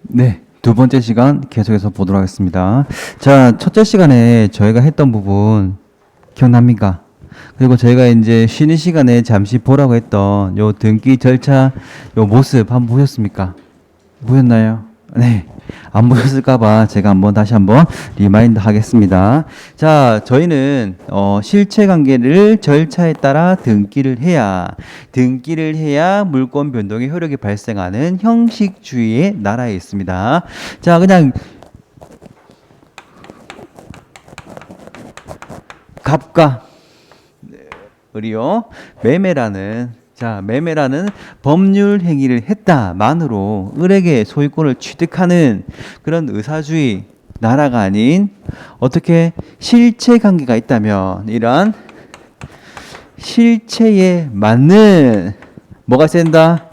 네, 두 번째 시간 계속해서 보도록 하겠습니다. 자, 첫째 시간에 저희가 했던 부분 기억납니까? 그리고 저희가 이제 쉬는 시간에 잠시 보라고 했던 요 등기 절차 요 모습 한번 보셨습니까? 보셨나요? 네. 안 보셨을까봐 제가 다시 한번 리마인드 하겠습니다. 자, 저희는 실체 관계를 절차에 따라 등기를 해야 물권 변동의 효력이 발생하는 형식주의의 나라에 있습니다. 자, 그냥 갑과 을이요. 매매라는 법률 행위를 했다만으로 을에게 소유권을 취득하는 그런 의사주의 나라가 아닌 어떻게 실체 관계가 있다면 이러한 실체에 맞는 뭐가 있어야 된다?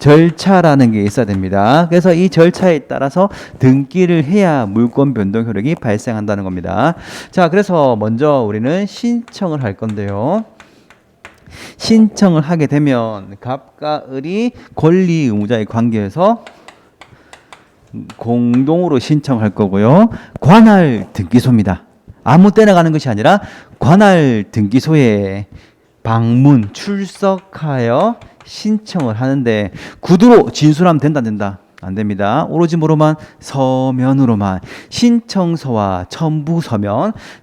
절차라는 게 있어야 됩니다. 그래서 이 절차에 따라서 등기를 해야 물권 변동 효력이 발생한다는 겁니다. 자, 그래서 먼저 우리는 신청을 할 건데요. 신청을 하게 되면 갑과 을이 권리 의무자의 관계에서 공동으로 신청할 거고요. 관할 등기소입니다. 아무 때나 가는 것이 아니라 관할 등기소에 방문 출석하여 신청을 하는데 구두로 진술하면 된다 안 된다? 안 됩니다. 오로지 뭐로만? 서면으로만 신청서와 첨부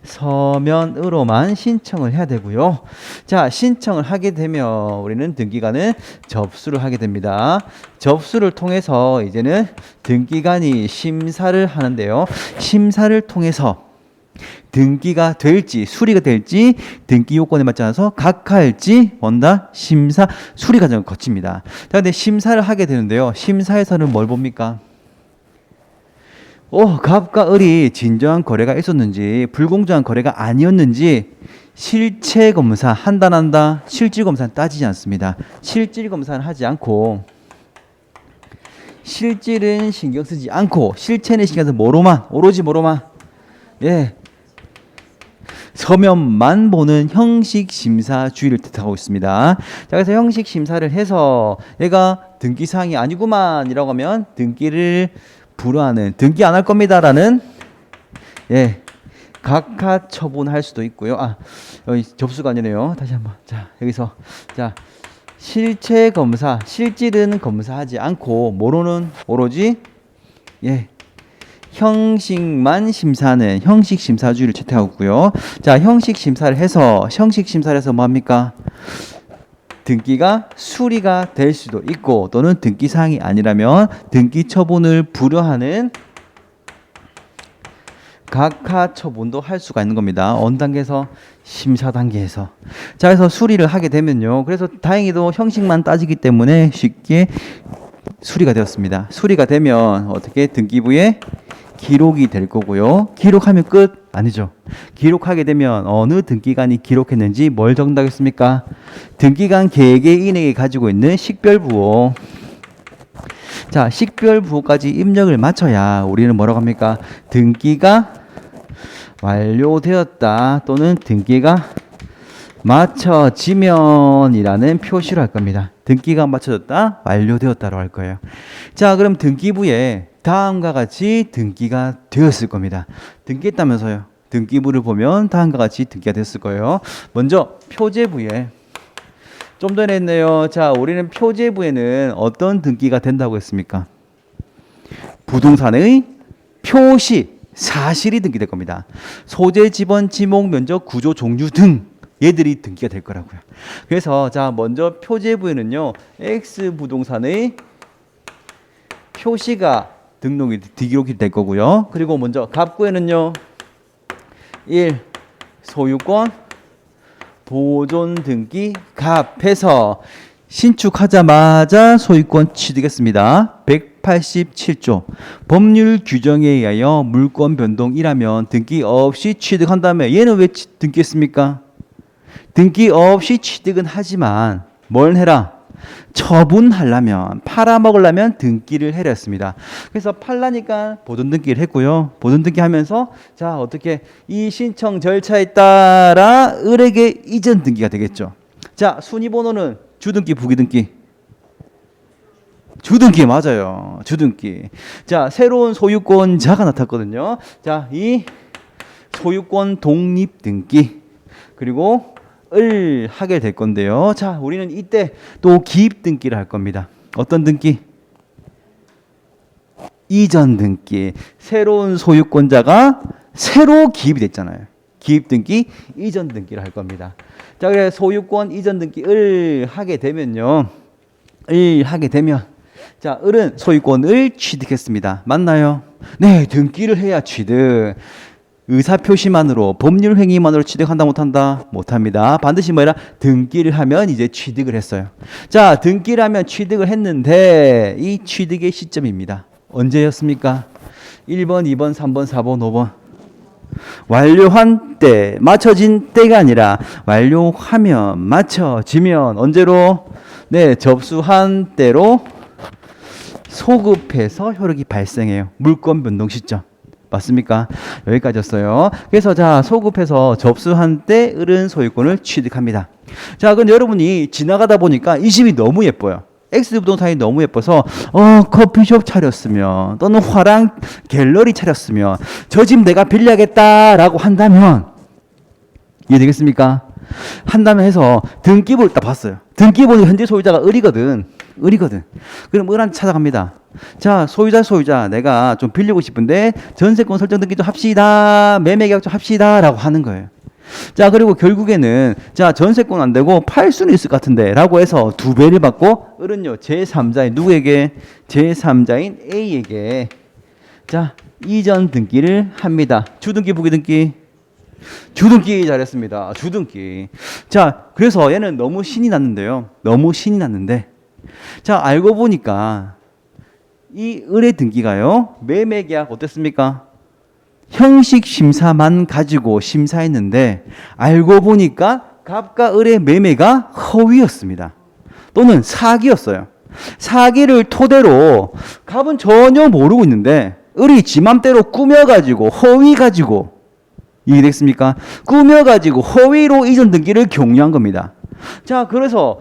서면으로만 신청을 해야 되고요. 자, 신청을 하게 되면 우리는 등기관은 접수를 하게 됩니다. 접수를 통해서 이제는 등기관이 심사를 하는데요. 심사를 통해서 등기가 될지 수리가 될지 등기 요건에 맞지 않아서 각하할지 원다 심사 수리 과정을 거칩니다. 자, 근데 심사를 하게 되는데요. 심사에서는 뭘 봅니까? 갑과 을이 진정한 거래가 있었는지 불공정한 거래가 아니었는지 실체 검사 한다 안 한다? 실질 검사는 따지지 않습니다. 실질 검사는 하지 않고 실질은 신경 쓰지 않고 실체는 신경 써서 오로지 뭐로만 서면만 보는 형식 심사주의를 뜻하고 있습니다. 자, 그래서 형식 심사를 해서 얘가 등기 사항이 아니구만이라고 하면 등기를 불허하는 등기 안 할 겁니다라는 각하 처분할 수도 있고요. 여기 접수가 아니네요. 다시 한번. 자, 여기서 실체 검사, 실질은 검사하지 않고 뭐로는 오로지 형식만 심사하는 형식 심사주의를 채택하고 있고요. 자, 형식 심사를 해서 뭐 합니까? 등기가 수리가 될 수도 있고 또는 등기 사항이 아니라면 등기 처분을 불허하는 각하 처분도 할 수가 있는 겁니다. 어느 단계에서? 심사 단계에서. 자, 그래서 수리를 하게 되면요. 그래서 다행히도 형식만 따지기 때문에 쉽게 수리가 되었습니다. 수리가 되면 어떻게 등기부에 기록이 될 거고요. 기록하면 끝? 아니죠. 기록하게 되면 어느 등기관이 기록했는지 뭘 적는다겠습니까? 등기관 개개인에게 가지고 있는 식별부호. 자, 식별부호까지 입력을 마쳐야 우리는 뭐라고 합니까? 등기가 완료되었다 또는 등기가 마쳐지면이라는 표시를 할 겁니다. 등기가 마쳐졌다, 완료되었다로 할 거예요. 자, 그럼 등기부에 다음과 같이 등기가 되었을 겁니다. 등기했다면서요. 등기부를 보면 다음과 같이 등기가 됐을 거예요. 먼저 표제부에 좀 전에 했네요. 자, 우리는 표제부에는 어떤 등기가 된다고 했습니까? 부동산의 표시, 사실이 등기될 겁니다. 소재, 지번, 지목, 면적, 구조, 종류 등 얘들이 등기가 될 거라고요. 그래서 자, 먼저 표제부에는요. X 부동산의 표시가 기록이 될 거고요. 그리고 먼저 갑구에는요. 1. 소유권 보존 등기 갑해서 신축하자마자 소유권 취득했습니다. 187조 법률 규정에 의하여 물권 변동이라면 등기 없이 취득한다면 얘는 왜 등기했습니까? 등기 없이 취득은 하지만 뭘 해라? 처분하려면 팔아먹으려면 등기를 해야 했습니다. 그래서 팔라니까 보존 등기를 했고요. 보존 등기 하면서 자, 어떻게 이 신청 절차에 따라 을에게 이전 등기가 되겠죠. 자, 순위 번호는 주등기 부기등기 주등기 맞아요. 주등기. 자, 새로운 소유권자가 나탔거든요. 자, 이 소유권 독립 등기 그리고 을 하게 될 건데요. 자, 우리는 이때 또 기입 등기를 할 겁니다. 어떤 등기? 이전 등기. 새로운 소유권자가 새로 기입이 됐잖아요. 기입 등기, 이전 등기를 할 겁니다. 자, 그래 소유권 이전 등기 을 하게 되면요. 을 하게 되면 자, 을은 소유권을 취득했습니다. 맞나요? 네, 등기를 해야 취득. 의사표시만으로 법률 행위만으로 취득한다 못한다? 못합니다. 반드시 뭐라? 등기를 하면 이제 취득을 했어요. 자, 등기를 하면 취득을 했는데 이 취득의 시점입니다. 언제였습니까? 1번, 2번, 3번, 4번, 5번. 완료한 때, 맞춰진 때가 아니라 완료하면, 맞춰지면 언제로? 네, 접수한 때로 소급해서 효력이 발생해요. 물권 변동 시점. 맞습니까? 여기까지였어요. 그래서 자, 소급해서 접수한 때 을은 소유권을 취득합니다. 자, 그럼 여러분이 지나가다 보니까 이 집이 너무 예뻐요. X부동산이 너무 예뻐서 커피숍 차렸으면 또는 화랑 갤러리 차렸으면 저 집 내가 빌려야겠다라고 한다면 이해되겠습니까? 한다면 해서 등기부를 딱 봤어요. 등기부는 현재 소유자가 을이거든. 그럼 을한테 찾아갑니다. 자, 소유자 내가 좀 빌리고 싶은데 전세권 설정 등기 좀 합시다. 매매 계약 좀 합시다 라고 하는 거예요. 자, 그리고 결국에는 자, 전세권 안 되고 팔 수는 있을 것 같은데 라고 해서 2배를 받고 을은요 제3자인 누구에게? 제3자인 A에게 자, 이전 등기를 합니다. 주등기 부기등기? 주등기. 잘했습니다. 주등기. 자, 그래서 얘는 너무 신이 났는데요. 자, 알고 보니까 이 을의 등기가요 매매계약 어땠습니까? 형식 심사만 가지고 심사했는데 알고 보니까 갑과 을의 매매가 허위였습니다. 또는 사기였어요. 사기를 토대로 갑은 전혀 모르고 있는데 을이 지 맘대로 꾸며가지고 허위 가지고 이해됐습니까? 꾸며가지고 허위로 이전 등기를 경유한 겁니다. 자, 그래서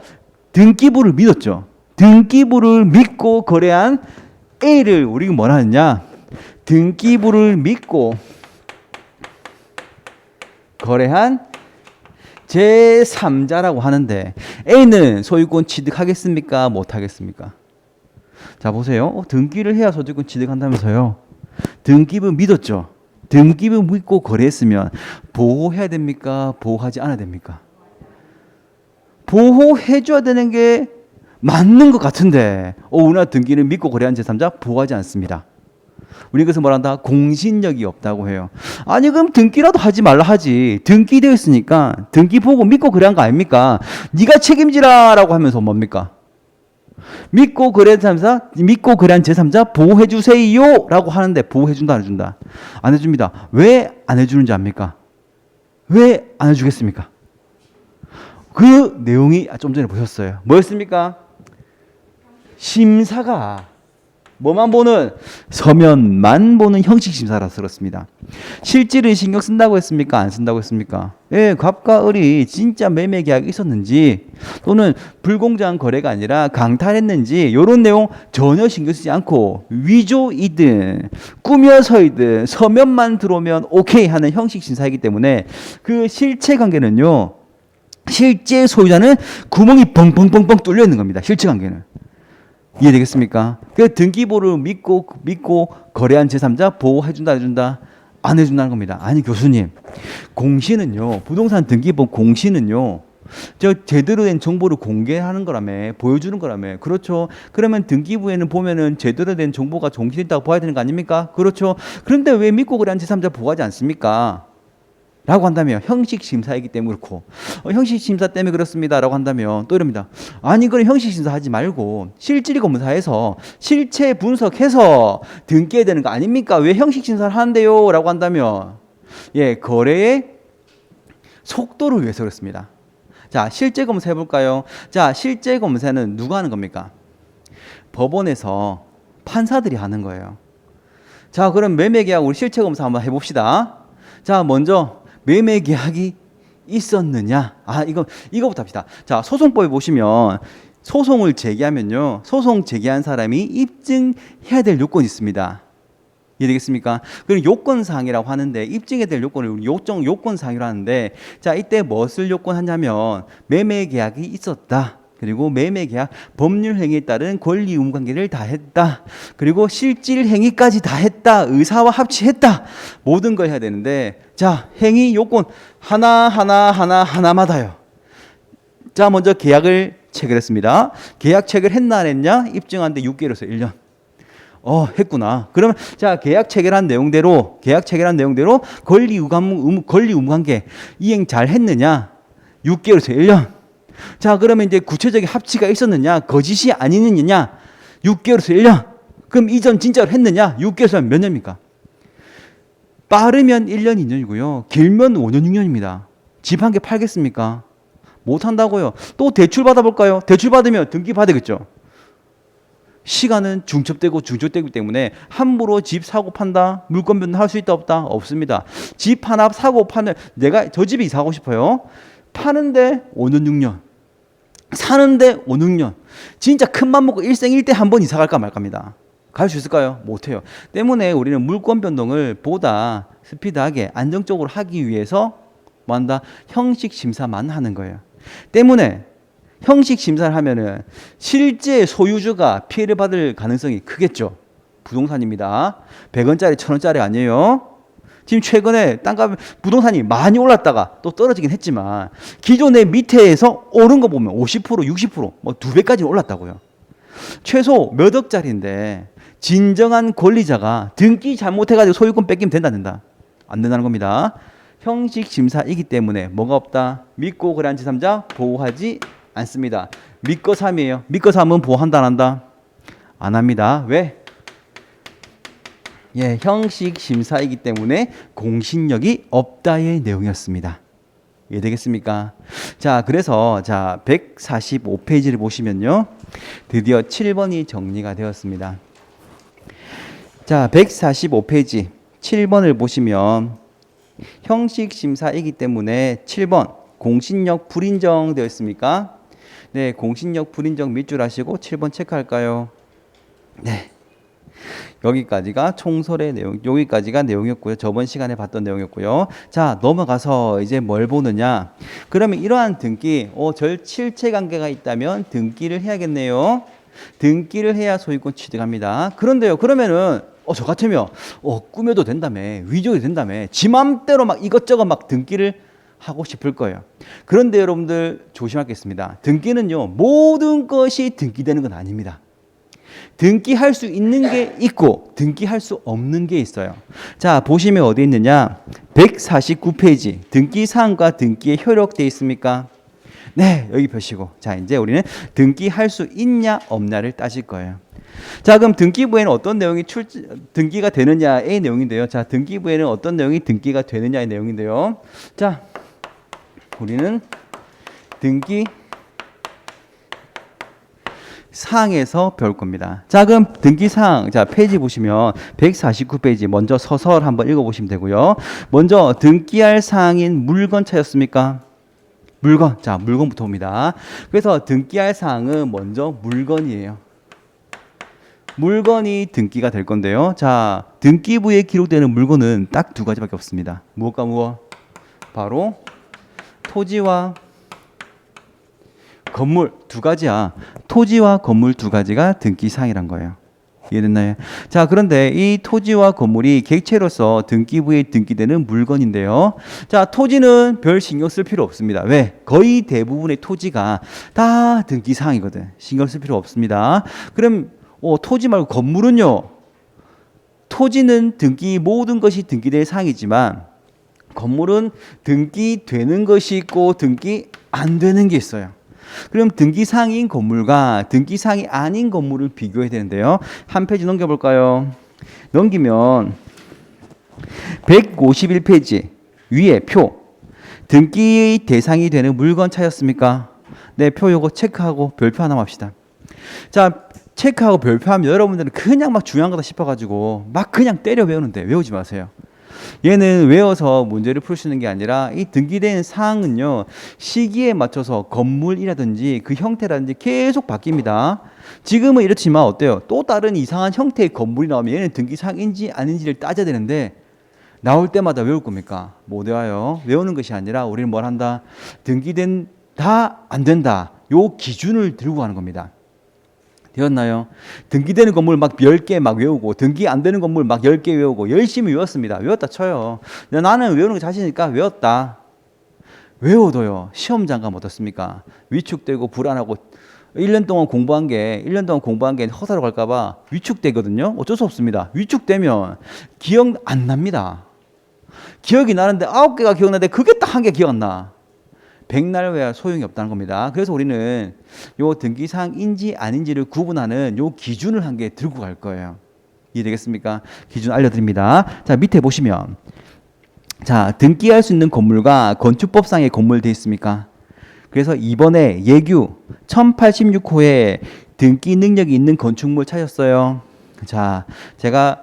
등기부를 믿었죠. 등기부를 믿고 거래한 A를 우리가 뭐라 하느냐? 등기부를 믿고 거래한 제3자라고 하는데 A는 소유권 취득하겠습니까? 못하겠습니까? 자, 보세요. 등기를 해야 소유권 취득한다면서요. 등기부 믿었죠. 등기부 믿고 거래했으면 보호해야 됩니까? 보호하지 않아야 됩니까? 보호해줘야 되는 게 맞는 것 같은데 우리나라 등기를 믿고 거래한 제3자 보호하지 않습니다. 우리 그래서 뭐란다? 공신력이 없다고 해요. 아니 그럼 등기라도 하지 말라 하지. 등기되어 있으니까 등기 보고 믿고 거래한 거 아닙니까? 네가 책임지라라고 하면서 뭡니까? 믿고 거래한 제3자 보호해 주세요라고 하는데 보호해 준다 안 해준다? 안 해줍니다. 왜 안 해주는지 압니까? 왜 안 해주겠습니까? 그 내용이 좀 전에 보셨어요. 뭐였습니까? 심사가 뭐만 보는? 서면만 보는 형식 심사라서 그렇습니다. 실질을 신경 쓴다고 했습니까? 안 쓴다고 했습니까? 예, 갑과 을이 진짜 매매 계약이 있었는지 또는 불공정한 거래가 아니라 강탈했는지 이런 내용 전혀 신경 쓰지 않고 위조이든 꾸며서이든 서면만 들어오면 오케이 하는 형식 심사이기 때문에 그 실체 관계는요. 실제 소유자는 구멍이 뻥뻥뻥뻥 뚫려 있는 겁니다. 실체 관계는. 이해되겠습니까? 그 등기부를 믿고 거래한 제3자 보호해준다 해준다 안 해준다는 겁니다. 아니 교수님, 공시는요, 부동산 등기부 공시는요, 저 제대로 된 정보를 공개하는 거라며, 보여주는 거라며. 그렇죠. 그러면 등기부에는 보면은 제대로 된 정보가 공시됐다고 봐야 되는 거 아닙니까? 그렇죠. 그런데 왜 믿고 거래한 제3자 보호하지 않습니까? 라고 한다면 형식 심사이기 때문에 그렇고 형식 심사 때문에 그렇습니다 라고 한다면 또 이럽니다. 아니 그럼 형식 심사 하지 말고 실질 검사해서 실체 분석해서 등기해야 되는 거 아닙니까? 왜 형식 심사를 하는데요? 라고 한다면 예, 거래의 속도를 위해서 그렇습니다. 자, 실제 검사 해볼까요? 자, 실제 검사는 누가 하는 겁니까? 법원에서 판사들이 하는 거예요. 자, 그럼 매매계약 우리 실체 검사 한번 해봅시다. 자, 먼저 매매 계약이 있었느냐? 이거부터 합시다. 자, 소송법에 보시면 소송을 제기하면요. 소송 제기한 사람이 입증해야 될 요건이 있습니다. 이해되겠습니까? 그럼 요건사항이라고 하는데 입증해야 될 요건을 우리 요건사항이라고 하는데 자, 이때 무엇을 요건하냐면 매매 계약이 있었다. 그리고 매매 계약 법률 행위에 따른 권리 의무 관계를 다 했다. 그리고 실질 행위까지 다 했다. 의사와 합치했다. 모든 걸 해야 되는데 자, 행위 요건 하나마다요. 자, 먼저 계약을 체결했습니다. 계약 체결했나 안 했냐? 입증하는데 6개월에서 1년. 했구나. 그러면 자, 계약 체결한 내용대로 권리 의무 관계 이행 잘 했느냐? 6개월에서 1년. 자, 그러면 이제 구체적인 합치가 있었느냐? 거짓이 아니느냐? 6개월에서 1년. 그럼 이전 진짜로 했느냐? 6개월에서 몇 년입니까? 빠르면 1년, 2년이고요. 길면 5년, 6년입니다. 집 한 개 팔겠습니까? 못 한다고요. 또 대출 받아볼까요? 대출 받으면 등기 받아야겠죠. 시간은 중첩되기 때문에 함부로 집 사고 판다, 물건 변동할 수 있다 없다? 없습니다. 집 하나 사고 파는 내가 저 집이 사고 싶어요. 파는데 5년 6년, 사는데 5, 6년. 진짜 큰맘 먹고 일생일대 한 번 이사 갈까 말까입니다. 갈 수 있을까요? 못해요. 때문에 우리는 물권 변동을 보다 스피드하게 안정적으로 하기 위해서 뭐한다? 형식 심사만 하는 거예요. 때문에 형식 심사를 하면은 실제 소유주가 피해를 받을 가능성이 크겠죠. 부동산입니다. 100원짜리 1000원짜리 아니에요. 지금 최근에 땅값 부동산이 많이 올랐다가 또 떨어지긴 했지만 기존의 밑에서 오른 거 보면 50%, 60%, 뭐 2배까지 올랐다고요. 최소 몇 억짜리인데 진정한 권리자가 등기 잘못해가지고 소유권 뺏기면 된다 안 된다? 안 된다는 겁니다. 형식 심사이기 때문에 뭐가 없다? 믿고 거래한 제3자 보호하지 않습니다. 믿고 3이에요. 믿고 3은 보호한다 안 한다? 안 합니다. 왜? 예, 형식 심사이기 때문에 공신력이 없다의 내용이었습니다. 이해되겠습니까? 자, 그래서 자 145페이지를 보시면요. 드디어 7번이 정리가 되었습니다. 자, 145페이지 7번을 보시면 형식 심사이기 때문에 7번 공신력 불인정 되어 있습니까? 네, 공신력 불인정 밑줄 하시고 7번 체크할까요? 네. 여기까지가 총설의 내용, 여기까지가 내용이었고요. 저번 시간에 봤던 내용이었고요. 자, 넘어가서 이제 뭘 보느냐? 그러면 이러한 등기, 절실체 관계가 있다면 등기를 해야겠네요. 등기를 해야 소유권 취득합니다. 그런데요, 그러면은 저 같으면 꾸며도 된다며, 위조도 된다며, 지 맘대로 막 이것저것 막 등기를 하고 싶을 거예요. 그런데 여러분들 조심하겠습니다. 등기는요, 모든 것이 등기되는 건 아닙니다. 등기할 수 있는 게 있고 등기할 수 없는 게 있어요. 자, 보시면 어디 있느냐? 149페이지 등기사항과 등기의 효력 되어 있습니까? 네, 여기 펴시고. 자, 이제 우리는 등기할 수 있냐 없냐를 따질 거예요. 자, 그럼 등기부에는 어떤 내용이 등기가 되느냐의 내용인데요. 자, 등기부에는 어떤 내용이 등기가 되느냐의 내용인데요. 자, 우리는 등기 사항에서 배울 겁니다. 자, 그럼 등기사항, 자, 페이지 보시면 149페이지 먼저 서설 한번 읽어보시면 되고요. 먼저 등기할 사항인 물건 찾았습니까? 물건, 자, 물건부터 옵니다. 그래서 등기할 사항은 먼저 물건이에요. 물건이 등기가 될 건데요. 자, 등기부에 기록되는 물건은 딱 두 가지밖에 없습니다. 무엇과 무엇? 바로 토지와 건물 두 가지야. 토지와 건물 두 가지가 등기사항이란 거예요. 이해됐나요? 자, 그런데 이 토지와 건물이 객체로서 등기부에 등기되는 물건인데요. 자, 토지는 별 신경 쓸 필요 없습니다. 왜? 거의 대부분의 토지가 다 등기사항이거든. 신경 쓸 필요 없습니다. 그럼 토지 말고 건물은요. 토지는 모든 것이 등기될 사항이지만 건물은 등기되는 것이 있고 등기 안 되는 게 있어요. 그럼 등기사항인 건물과 등기사항이 아닌 건물을 비교해야 되는데요. 한 페이지 넘겨볼까요? 넘기면 151페이지 위에 표 등기 대상이 되는 물건 찾았습니까? 네, 표 요거 체크하고 별표 하나 합시다. 자, 체크하고 별표하면 여러분들은 그냥 막 중요한 거다 싶어가지고 막 그냥 때려 외우는데 외우지 마세요. 얘는 외워서 문제를 풀 수 있는 게 아니라 이 등기된 사항은요, 시기에 맞춰서 건물이라든지 그 형태라든지 계속 바뀝니다. 지금은 이렇지만 어때요? 또 다른 이상한 형태의 건물이 나오면 얘는 등기사항인지 아닌지를 따져야 되는데 나올 때마다 외울 겁니까? 못 외워요. 외우는 것이 아니라 우리는 뭘 한다? 등기된 다 안 된다. 요 기준을 들고 가는 겁니다. 되었나요? 등기되는 건물 막 10개 막 외우고 등기 안 되는 건물 막 10개 외우고 열심히 외웠습니다. 외웠다 쳐요. 나는 외우는 거 자신이니까 외웠다. 외워도요. 시험장 가면 어떻습니까? 위축되고 불안하고 1년 동안 공부한 게 허사로 갈까 봐 위축되거든요. 어쩔 수 없습니다. 위축되면 기억 안 납니다. 기억이 나는데 9개가 기억나는데 그게 딱 한 개 기억 안 나. 백날 외야 소용이 없다는 겁니다. 그래서 우리는 요 등기사항인지 아닌지를 구분하는 요 기준을 한 개 들고 갈 거예요. 이해되겠습니까? 기준 알려드립니다. 자, 밑에 보시면 자, 등기할 수 있는 건물과 건축법상의 건물 되어 있습니까? 그래서 이번에 예규 1086호에 등기 능력이 있는 건축물 찾았어요. 자, 제가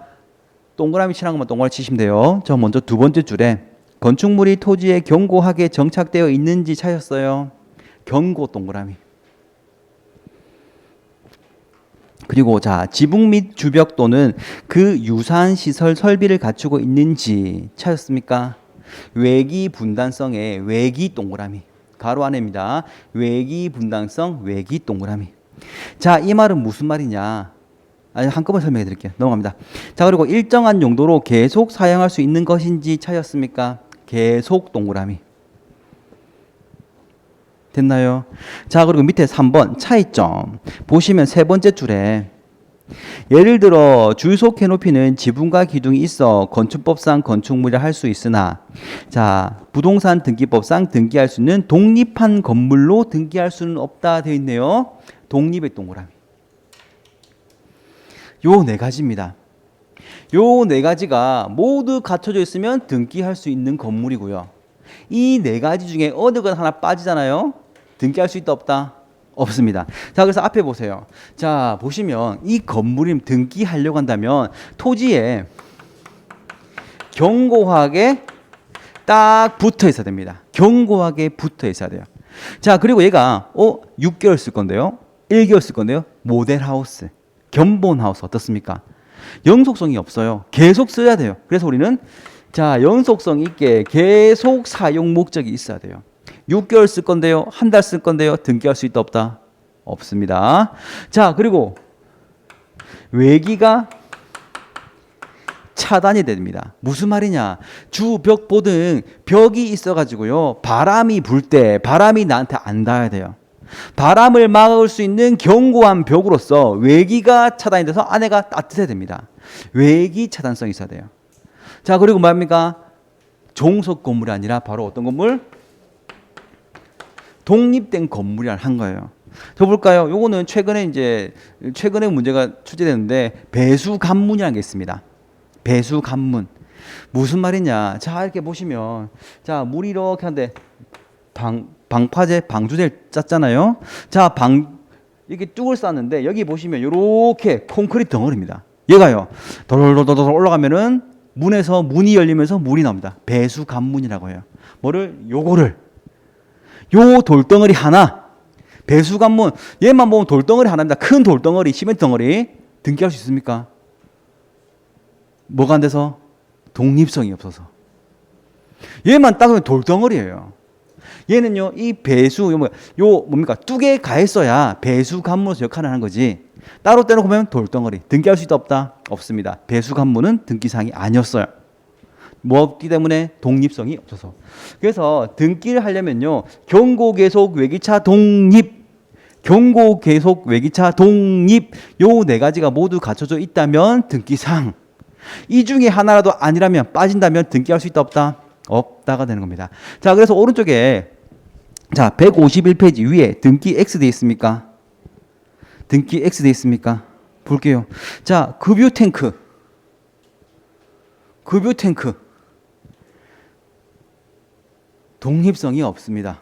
동그라미 칠한 것만 동그라미 치시면 돼요. 저 먼저 두 번째 줄에 건축물이 토지에 견고하게 정착되어 있는지 찾았어요. 견고 동그라미. 그리고 자, 지붕 및 주벽 또는 그 유사한 시설 설비를 갖추고 있는지 찾았습니까? 외기 분단성의 외기 동그라미. 가로 안에입니다. 외기 분단성 외기 동그라미. 자, 이 말은 무슨 말이냐? 한꺼번에 설명해 드릴게요. 넘어갑니다. 자, 그리고 일정한 용도로 계속 사용할 수 있는 것인지 찾았습니까? 계속 동그라미. 됐나요? 자, 그리고 밑에 3번 차이점. 보시면 세 번째 줄에 예를 들어 주속 캐노피는 지붕과 기둥이 있어 건축법상 건축물이라 할 수 있으나 자, 부동산 등기법상 등기할 수 있는 독립한 건물로 등기할 수는 없다 되어 있네요. 독립의 동그라미. 요 네 가지입니다. 요 네 가지가 모두 갖춰져 있으면 등기할 수 있는 건물이고요. 이 네 가지 중에 어느 것 하나 빠지잖아요. 등기할 수 있다 없다? 없습니다. 자, 그래서 앞에 보세요. 자, 보시면 이 건물이 등기하려고 한다면 토지에 견고하게 딱 붙어 있어야 됩니다. 견고하게 붙어 있어야 돼요. 자, 그리고 얘가 6개월 쓸 건데요. 1개월 쓸 건데요. 모델 하우스, 견본 하우스 어떻습니까? 영속성이 없어요. 계속 써야 돼요. 그래서 우리는 자, 연속성 있게 계속 사용 목적이 있어야 돼요. 6개월 쓸 건데요. 한 달 쓸 건데요. 등기할 수 있다 없다? 없습니다. 자, 그리고 외기가 차단이 됩니다. 무슨 말이냐? 주벽 보등 벽이 있어가지고요. 바람이 불 때 바람이 나한테 안 닿아야 돼요. 바람을 막을 수 있는 견고한 벽으로서 외기가 차단이 돼서 안에가 따뜻해야 됩니다. 외기 차단성이 있어야 돼요. 자, 그리고 뭡니까? 종속 건물이 아니라 바로 어떤 건물? 독립된 건물이란 한 거예요. 저 볼까요? 요거는 최근에 문제가 출제되는데 배수 관문이라는 게 있습니다. 배수 관문. 무슨 말이냐? 자, 이렇게 보시면 자, 물이 이렇게 한데 방주제를 짰잖아요. 자, 이렇게 뚝을 쌌는데 여기 보시면 이렇게 콘크리트 덩어리입니다. 얘가요. 돌돌돌돌 올라가면은 문이 열리면서 물이 나옵니다. 배수 관문이라고 해요. 요 돌덩어리 하나, 배수 관문, 얘만 보면 돌덩어리 하나입니다. 큰 돌덩어리, 시멘트 덩어리 등기할 수 있습니까? 뭐가 안 돼서? 독립성이 없어서. 얘만 딱 보면 돌덩어리예요. 얘는요, 이 배수, 뭡니까? 뚝에 가했어야 배수 관문으로서 역할을 하는 거지. 따로 떼놓고 보면 돌덩어리. 등기할 수 있다 없다? 없습니다. 배수 관문은 등기사항이 아니었어요. 뭐기 때문에? 독립성이 없어서. 그래서 등기를 하려면요, 경고 계속 외기차 독립, 경고 계속 외기차 독립, 요 네 가지가 모두 갖춰져 있다면 등기사항. 이 중에 하나라도 아니라면, 빠진다면 등기할 수 있다 없다? 없다가 되는 겁니다. 자, 그래서 오른쪽에 자, 151페이지 위에 등기 X 돼 있습니까? 등기 X 돼 있습니까? 볼게요. 자, 급유 탱크. 독립성이 없습니다.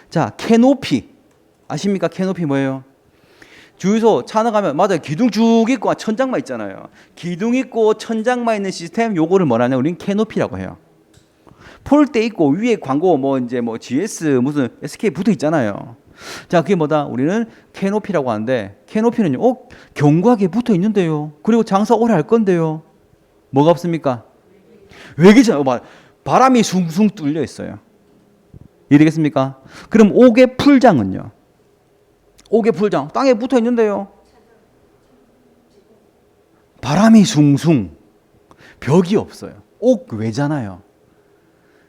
자, 캐노피. 아십니까? 캐노피 뭐예요? 주유소 차 나가면 맞아요. 기둥 쭉 있고 천장만 있잖아요. 기둥 있고 천장만 있는 시스템 요거를 뭐라냐? 우리는 캐노피라고 해요. 폴대 있고 위에 광고 뭐 이제 뭐 GS 무슨 SK 붙어 있잖아요. 자, 그게 뭐다? 우리는 캐노피라고 하는데 캐노피는요. 견고하게 붙어 있는데요. 그리고 장사 오래 할 건데요. 뭐가 없습니까? 외기잖아요. 바람이 숭숭 뚫려 있어요. 이해되겠습니까? 그럼 옥의 풀장은요? 옥의 풀장 땅에 붙어 있는데요. 바람이 숭숭 벽이 없어요. 옥 외잖아요.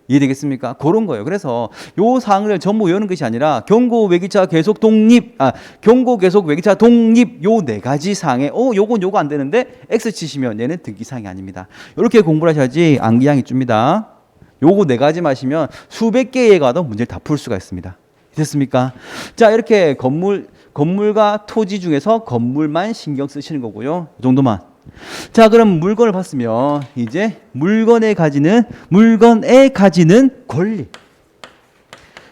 이해되겠습니까? 그런 거예요. 그래서 요 사항을 전부 외우는 것이 아니라 경고 외기차 계속 독립, 경고 계속 외기차 독립 요 네 가지 사항에 요건 요거 안 되는데 X 치시면 얘는 등기 사항이 아닙니다. 이렇게 공부를 하셔야지 암기량이 줍니다. 요거 네 가지 마시면 수백 개에 가도 문제를 다 풀 수가 있습니다. 됐습니까? 자, 이렇게 건물과 토지 중에서 건물만 신경 쓰시는 거고요. 이 정도만. 자, 그럼 물건을 봤으면 이제 물건에 가지는 권리.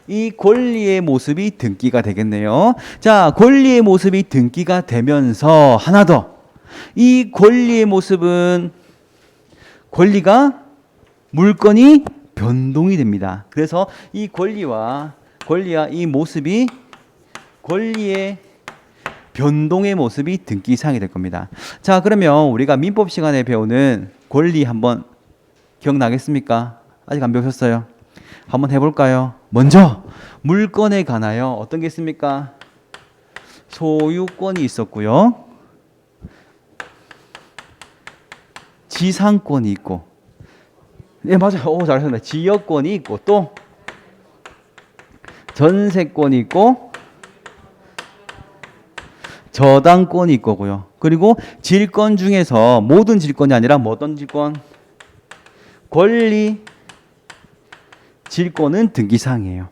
이 권리의 모습이 등기가 되겠네요. 자, 권리의 모습이 등기가 되면서 하나 더. 이 권리의 모습은 권리가 물건이 변동이 됩니다. 그래서 이 권리와 이 모습이 권리의 변동의 모습이 등기사항이 될 겁니다. 자, 그러면 우리가 민법 시간에 배우는 권리 한번 기억나겠습니까? 아직 안 배우셨어요? 한번 해볼까요? 먼저 물건에 관하여 어떤 게 있습니까? 소유권이 있었고요. 지상권이 있고, 예, 맞아요. 잘하셨네. 지역권이 있고, 또 전세권이 있고, 저당권이 있고요. 그리고 질권 중에서 모든 질권이 아니라 뭐 어떤 질권? 권리 질권은 등기사항이에요.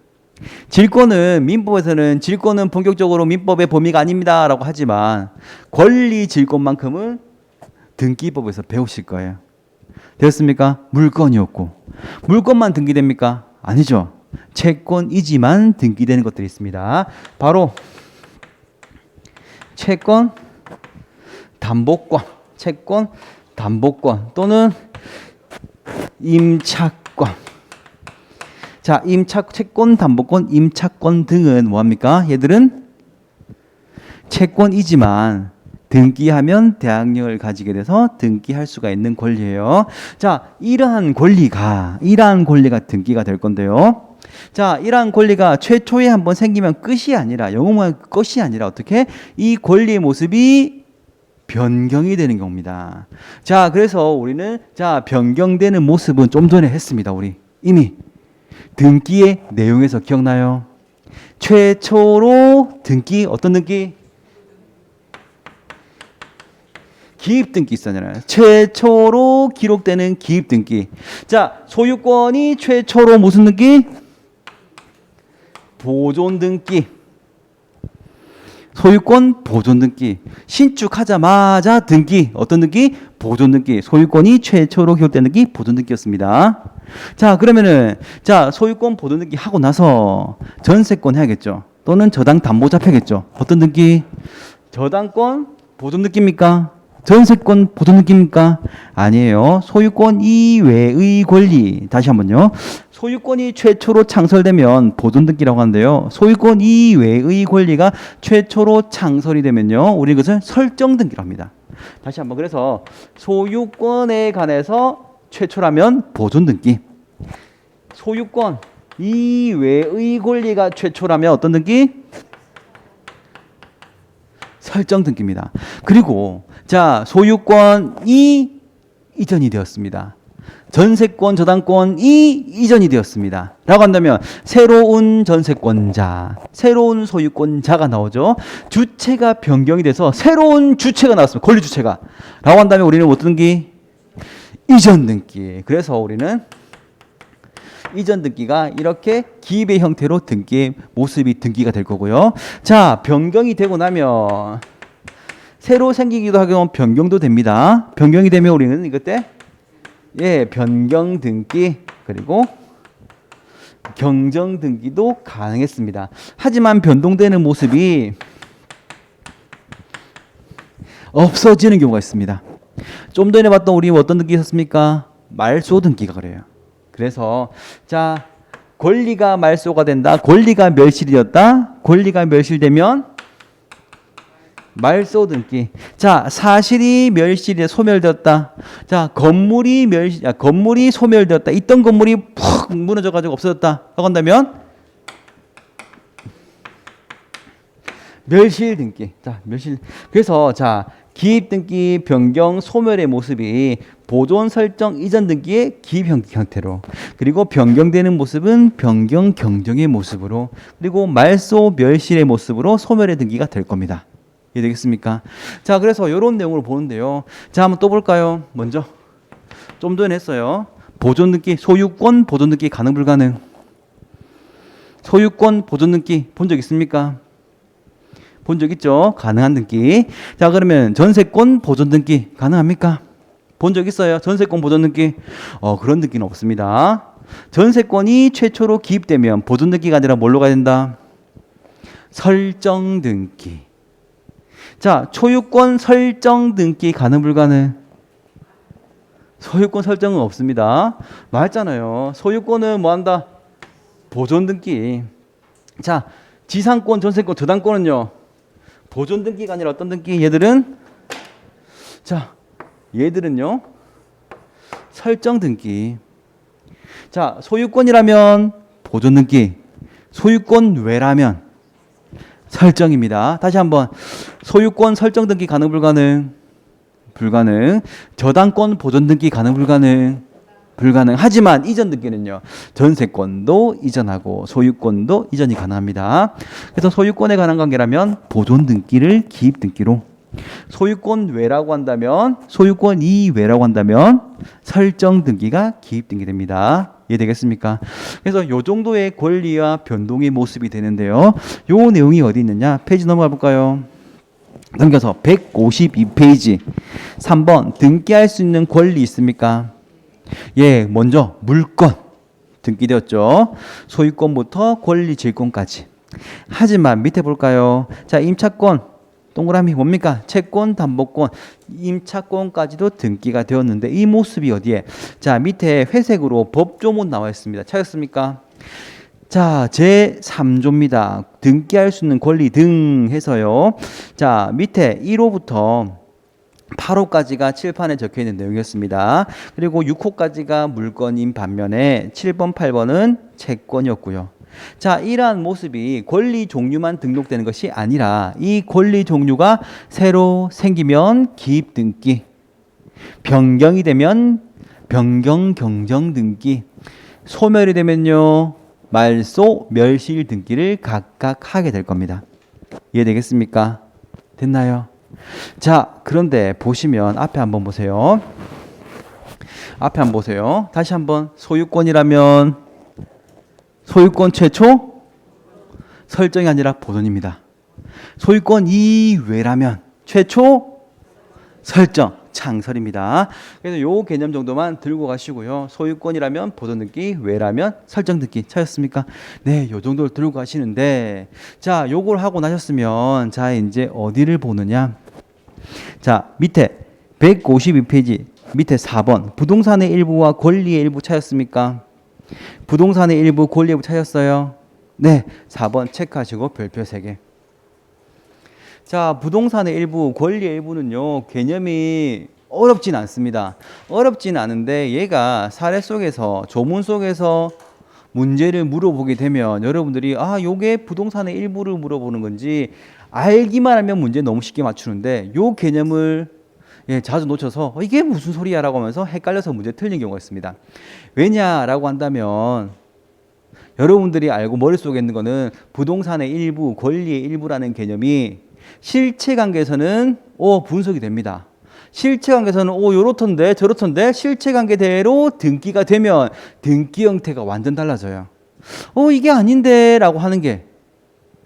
질권은 민법에서는 질권은 본격적으로 민법의 범위가 아닙니다라고 하지만 권리 질권만큼은 등기법에서 배우실 거예요. 되었습니까? 물건이었고 물건만 등기됩니까? 아니죠. 채권이지만 등기되는 것들이 있습니다. 바로 채권 담보권 또는 임차권. 자, 채권 담보권, 임차권 등은 뭐합니까? 얘들은 채권이지만 등기하면 대항력을 가지게 돼서 등기할 수가 있는 권리예요. 자, 이러한 권리가 등기가 될 건데요. 자, 이러한 권리가 최초에 한번 생기면 끝이 아니라 영원한 것이 아니라 어떻게 이 권리의 모습이 변경이 되는 겁니다. 자, 그래서 우리는 변경되는 모습은 좀 전에 했습니다. 우리 이미 등기의 내용에서 기억나요? 최초로 등기 어떤 등기? 기입등기 있었잖아요. 최초로 기록되는 기입등기. 자, 소유권이 최초로 무슨 등기? 보존등기. 소유권 보존등기. 신축하자마자 등기. 어떤 등기? 보존등기. 소유권이 최초로 기록된 등기 보존등기였습니다. 자, 그러면은 소유권 보존등기 하고 나서 전세권 해야겠죠. 또는 저당 담보자 펴겠죠. 어떤 등기? 저당권 보존등기입니까? 전세권 보존등기입니까? 아니에요. 소유권 이외의 권리. 다시 한번요. 소유권이 최초로 창설되면 보존등기라고 하는데요. 소유권 이외의 권리가 최초로 창설이 되면요. 우리 그것을 설정등기라고 합니다. 다시 한번. 그래서 소유권에 관해서 최초라면 보존등기. 소유권 이외의 권리가 최초라면 어떤 등기? 설정등기입니다. 그리고 소유권이 이전이 되었습니다. 전세권, 저당권이 이전이 되었습니다. 라고 한다면 새로운 전세권자, 새로운 소유권자가 나오죠. 주체가 변경이 돼서 새로운 주체가 나왔습니다. 권리 주체가. 라고 한다면 우리는 어떤 등기? 이전 등기. 그래서 우리는 이전 등기가 이렇게 기입의 형태로 등기의 모습이 등기가 될 거고요. 자, 변경이 되고 나면 새로 생기기도 하고 변경도 됩니다. 변경이 되면 우리는 이것 때 변경 등기 그리고 경정 등기도 가능했습니다. 하지만 변동되는 모습이 없어지는 경우가 있습니다. 좀 전에 봤던 우리 어떤 등기 있었습니까? 말소 등기가 그래요. 그래서 자, 권리가 말소가 된다. 권리가 멸실이 되었다. 권리가 멸실되면 말소 등기. 자, 사실이 멸실이 소멸되었다. 자, 건물이 소멸되었다. 있던 건물이 푹 무너져 가지고 없어졌다. 그런다면 멸실 등기. 자, 멸실. 그래서 자, 기입 등기 변경 소멸의 모습이 보존 설정 이전 등기의 기입 형태로, 그리고 변경되는 모습은 변경 경정의 모습으로, 그리고 말소 멸실의 모습으로 소멸의 등기가 될 겁니다. 이해되겠습니까? 자, 그래서 이런 내용을 보는데요. 자, 한번 또 볼까요? 먼저 좀 전에 했어요. 보존 등기, 소유권 보존 등기 가능 불가능? 소유권 보존 등기 본 적 있습니까? 본 적 있죠? 가능한 등기. 자, 그러면 전세권 보존 등기 가능합니까? 본 적 있어요? 전세권 보존 등기? 그런 등기는 없습니다. 전세권이 최초로 기입되면 보존 등기가 아니라 뭘로 가야 된다? 설정 등기. 자, 소유권 설정 등기 가능 불가능? 소유권 설정은 없습니다. 말했잖아요. 소유권은 뭐 한다? 보존 등기. 자, 지상권, 전세권, 저당권은요? 보존 등기가 아니라 어떤 등기? 얘들은 자, 얘들은요? 설정 등기. 자, 소유권이라면 보존 등기, 소유권 외라면 설정입니다. 다시 한번 소유권 설정 등기 가능 불가능? 불가능. 저당권 보존 등기 가능 불가능? 불가능. 하지만 이전 등기는요, 전세권도 이전하고 소유권도 이전이 가능합니다. 그래서 소유권에 관한 관계라면 보존 등기를 기입 등기로, 소유권 외라고 한다면, 소유권 이외라고 한다면 설정 등기가 기입 등기 됩니다. 이해되겠습니까? 그래서 요 정도의 권리와 변동의 모습이 되는데요. 요 내용이 어디 있느냐? 페이지 넘어가 볼까요? 넘겨서 152페이지 3번 등기할 수 있는 권리 있습니까? 예, 먼저 물권 등기되었죠. 소유권부터 권리 질권까지. 하지만 밑에 볼까요? 자, 임차권 동그라미 뭡니까? 채권, 담보권, 임차권까지도 등기가 되었는데 이 모습이 어디에? 자, 밑에 회색으로 법조문 나와 있습니다. 찾았습니까? 자, 제3조입니다. 등기할 수 있는 권리 등 해서요. 자, 밑에 1호부터 8호까지가 칠판에 적혀 있는 내용이었습니다. 그리고 6호까지가 물건인 반면에 7번, 8번은 채권이었고요. 자, 이러한 모습이 권리 종류만 등록되는 것이 아니라 이 권리 종류가 새로 생기면 기입 등기, 변경이 되면 변경 경정 등기, 소멸이 되면요 말소 멸실 등기를 각각 하게 될 겁니다. 이해되겠습니까? 됐나요? 자, 그런데 보시면 앞에 한번 보세요. 앞에 한번 보세요. 다시 한번 소유권이라면 소유권 최초 설정이 아니라 보존입니다. 소유권 이외라면 최초 설정 창설입니다. 그래서 요 개념 정도만 들고 가시고요. 소유권이라면 보존 등기, 외라면 설정 등기. 찾았습니까? 네, 요 정도를 들고 가시는데, 자, 요걸 하고 나셨으면 자, 이제 어디를 보느냐? 자, 밑에 152페이지 밑에 4번 부동산의 일부와 권리의 일부 찾았습니까? 부동산의 일부, 권리의 일부 찾았어요? 네, 4번 체크하시고 별표 3개. 자, 부동산의 일부, 권리의 일부는요, 개념이 어렵진 않습니다. 어렵진 않은데 얘가 사례 속에서, 조문 속에서 문제를 물어보게 되면 여러분들이 요게 부동산의 일부를 물어보는 건지 알기만 하면 문제 너무 쉽게 맞추는데 요 개념을 자주 놓쳐서 이게 무슨 소리야 라고 하면서 헷갈려서 문제 틀린 경우가 있습니다. 왜냐라고 한다면 여러분들이 알고 머릿속에 있는 거는 부동산의 일부, 권리의 일부라는 개념이 실체관계에서는 분석이 됩니다. 실체관계에서는 요렇던데 저렇던데 실체관계대로 등기가 되면 등기 형태가 완전 달라져요. 이게 아닌데 라고 하는 게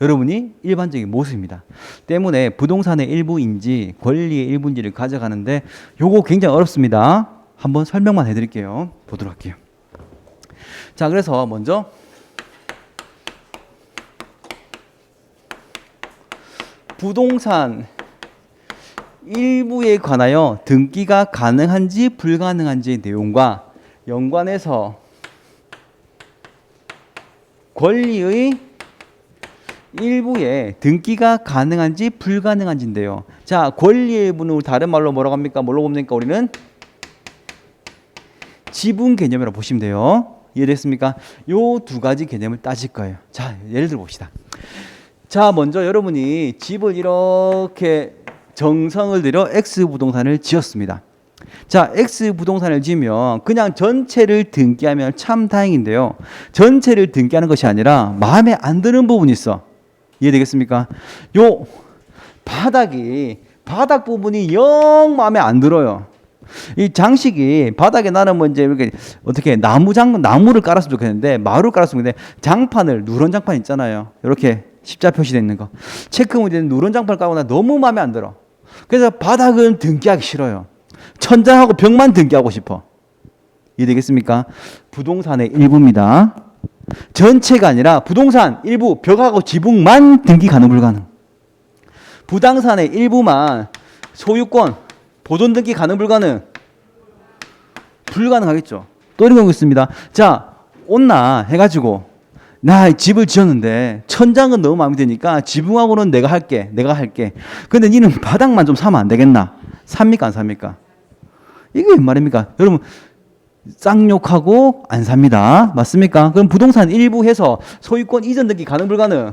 여러분이 일반적인 모습입니다. 때문에 부동산의 일부인지 권리의 일부인지를 가져가는데 요거 굉장히 어렵습니다. 한번 설명만 해드릴게요. 보도록 할게요. 자, 그래서 먼저 부동산 일부에 관하여 등기가 가능한지 불가능한지 내용과 연관해서 권리의 일부에 등기가 가능한지 불가능한지인데요. 자, 권리의 일부는 다른 말로 뭐라고 합니까? 뭘로 봅니까? 우리는 지분 개념이라고 보시면 돼요. 이해됐습니까? 요 두 가지 개념을 따질 거예요. 자, 예를 들어 봅시다. 자, 먼저 여러분이 집을 이렇게 정성을 들여 X 부동산을 지었습니다. 자, X 부동산을 지으면 그냥 전체를 등기하면 참 다행인데요. 전체를 등기하는 것이 아니라 마음에 안 드는 부분이 있어. 이해되겠습니까? 요 바닥 부분이 영 마음에 안 들어요. 이 장식이 바닥에 나는 뭐 이제 이렇게 어떻게 나무를 깔았으면 좋겠는데 마루를 깔았으면 좋겠는데 장판을 누런 장판 있잖아요. 이렇게 십자 표시되어 있는 거. 체크 문제는 누런 장판을 깔고 나 너무 마음에 안 들어. 그래서 바닥은 등기하기 싫어요. 천장하고 벽만 등기하고 싶어. 이해되겠습니까? 부동산의 일부입니다. 전체가 아니라 부동산 일부 벽하고 지붕만 등기 가능 불가능. 부동산의 일부만 소유권 보존 등기 가능 불가능. 불가능하겠죠. 또 이런 경우 있습니다. 자, 온나 해가지고 나 집을 지었는데 천장은 너무 마음에 드니까 지붕하고는 내가 할게. 근데 니는 바닥만 좀 사면 안 되겠나? 삽니까 안 삽니까? 이게 웬 말입니까? 여러분 쌍욕하고 안 삽니다. 맞습니까? 그럼 부동산 일부 해서 소유권 이전 등기 가능 불가능?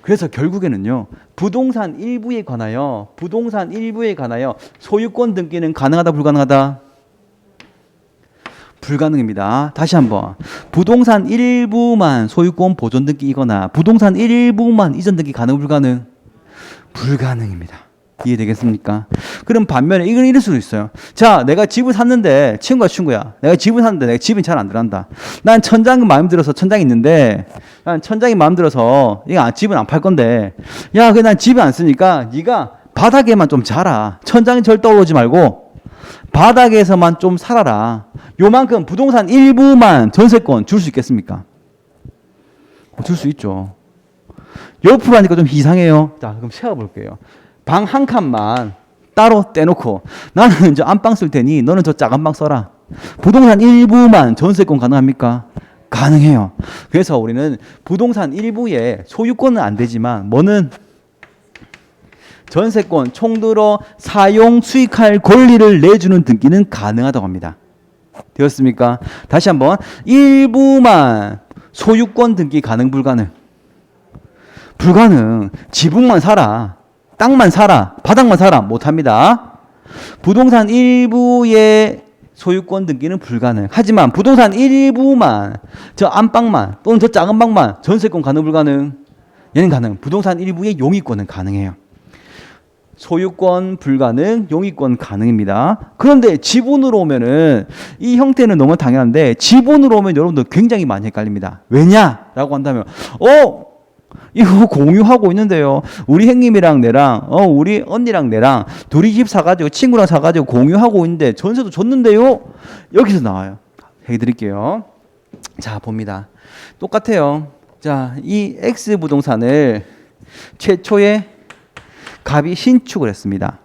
그래서 결국에는요. 부동산 일부에 관하여 소유권 등기는 가능하다 불가능하다? 불가능입니다. 다시 한번. 부동산 일부만 소유권 보존 등기이거나 부동산 일부만 이전 등기 가능 불가능? 불가능입니다. 이해되겠습니까? 그럼 반면에 이건 이럴 수도 있어요. 자, 내가 집을 샀는데 친구야. 내가 집을 샀는데 내가 집이 잘 안 들어간다. 난 천장은 마음에 들어서 천장이 있는데 난 천장이 마음에 들어서 이거 집은 안 팔 건데 야, 그 난 집을 안 쓰니까 네가 바닥에만 좀 자라. 천장에 절대 올라오지 말고 바닥에서만 좀 살아라. 요만큼 부동산 일부만 전세권 줄 수 있겠습니까? 줄 수 있죠. 옆으로 하니까 좀 이상해요. 자, 그럼 세워볼게요. 방 한 칸만 따로 떼놓고 나는 이제 안방 쓸 테니 너는 저 작은 방 써라. 부동산 일부만 전세권 가능합니까? 가능해요. 그래서 우리는 부동산 일부에 소유권은 안 되지만 뭐는 전세권 총들어 사용 수익할 권리를 내주는 등기는 가능하다고 합니다. 되었습니까? 다시 한번 일부만 소유권 등기 가능 불가능? 불가능. 지붕만 사라. 땅만 사라. 바닥만 사라. 못합니다. 부동산 일부의 소유권 등기는 불가능. 하지만 부동산 일부만 저 안방만 또는 저 작은 방만 전세권 가능 불가능? 얘는 가능. 부동산 일부의 용의권은 가능해요. 소유권 불가능, 용의권 가능입니다. 그런데 지분으로 오면은 이 형태는 너무 당연한데 지분으로 오면 여러분들 굉장히 많이 헷갈립니다. 왜냐라고 한다면 이거 공유하고 있는데요. 우리 형님이랑 내랑 우리 언니랑 내랑 둘이 집 사가지고 친구랑 사가지고 공유하고 있는데 전세도 줬는데요. 여기서 나와요. 해드릴게요. 자, 봅니다. 똑같아요. 자, 이 X 부동산을 최초에 갑이 신축을 했습니다.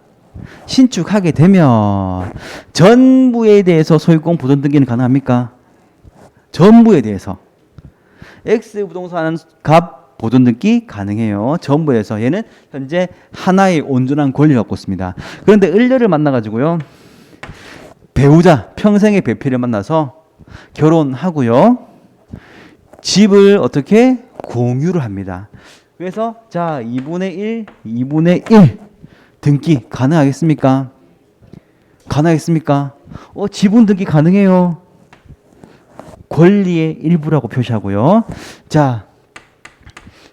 신축하게 되면 전부에 대해서 소유권 보존 등기는 가능합니까? 전부에 대해서 X 부동산은 갑 보존 등기 가능해요. 전부에서 얘는 현재 하나의 온전한 권리를 갖고 있습니다. 그런데 을려를 만나가지고요, 배우자 평생의 배필을 만나서 결혼하고요, 집을 어떻게 공유를 합니다. 그래서 자 2분의 1 등기 가능하겠습니까? 가능하겠습니까? 지분 등기 가능해요. 권리의 일부라고 표시하고요. 자,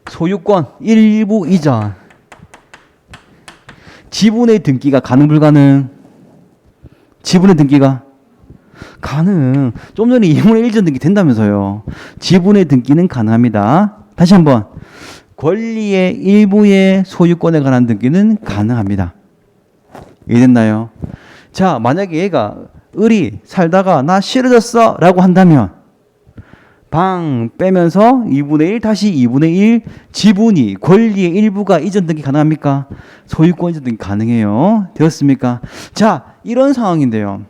소유권 일부 이전 지분의 등기가 가능 불가능? 지분의 등기가 가능. 좀 전에 2분의 1 전 등기 된다면서요. 지분의 등기는 가능합니다. 다시 한번. 권리의 일부의 소유권에 관한 등기는 가능합니다. 이해됐나요? 자, 만약에 얘가 을이 살다가 나 싫어졌어 라고 한다면 방 빼면서 2분의 1 다시 2분의 1 지분이 권리의 일부가 이전 등기 가능합니까? 소유권 이전 등기 가능해요. 되었습니까? 자, 이런 상황인데요.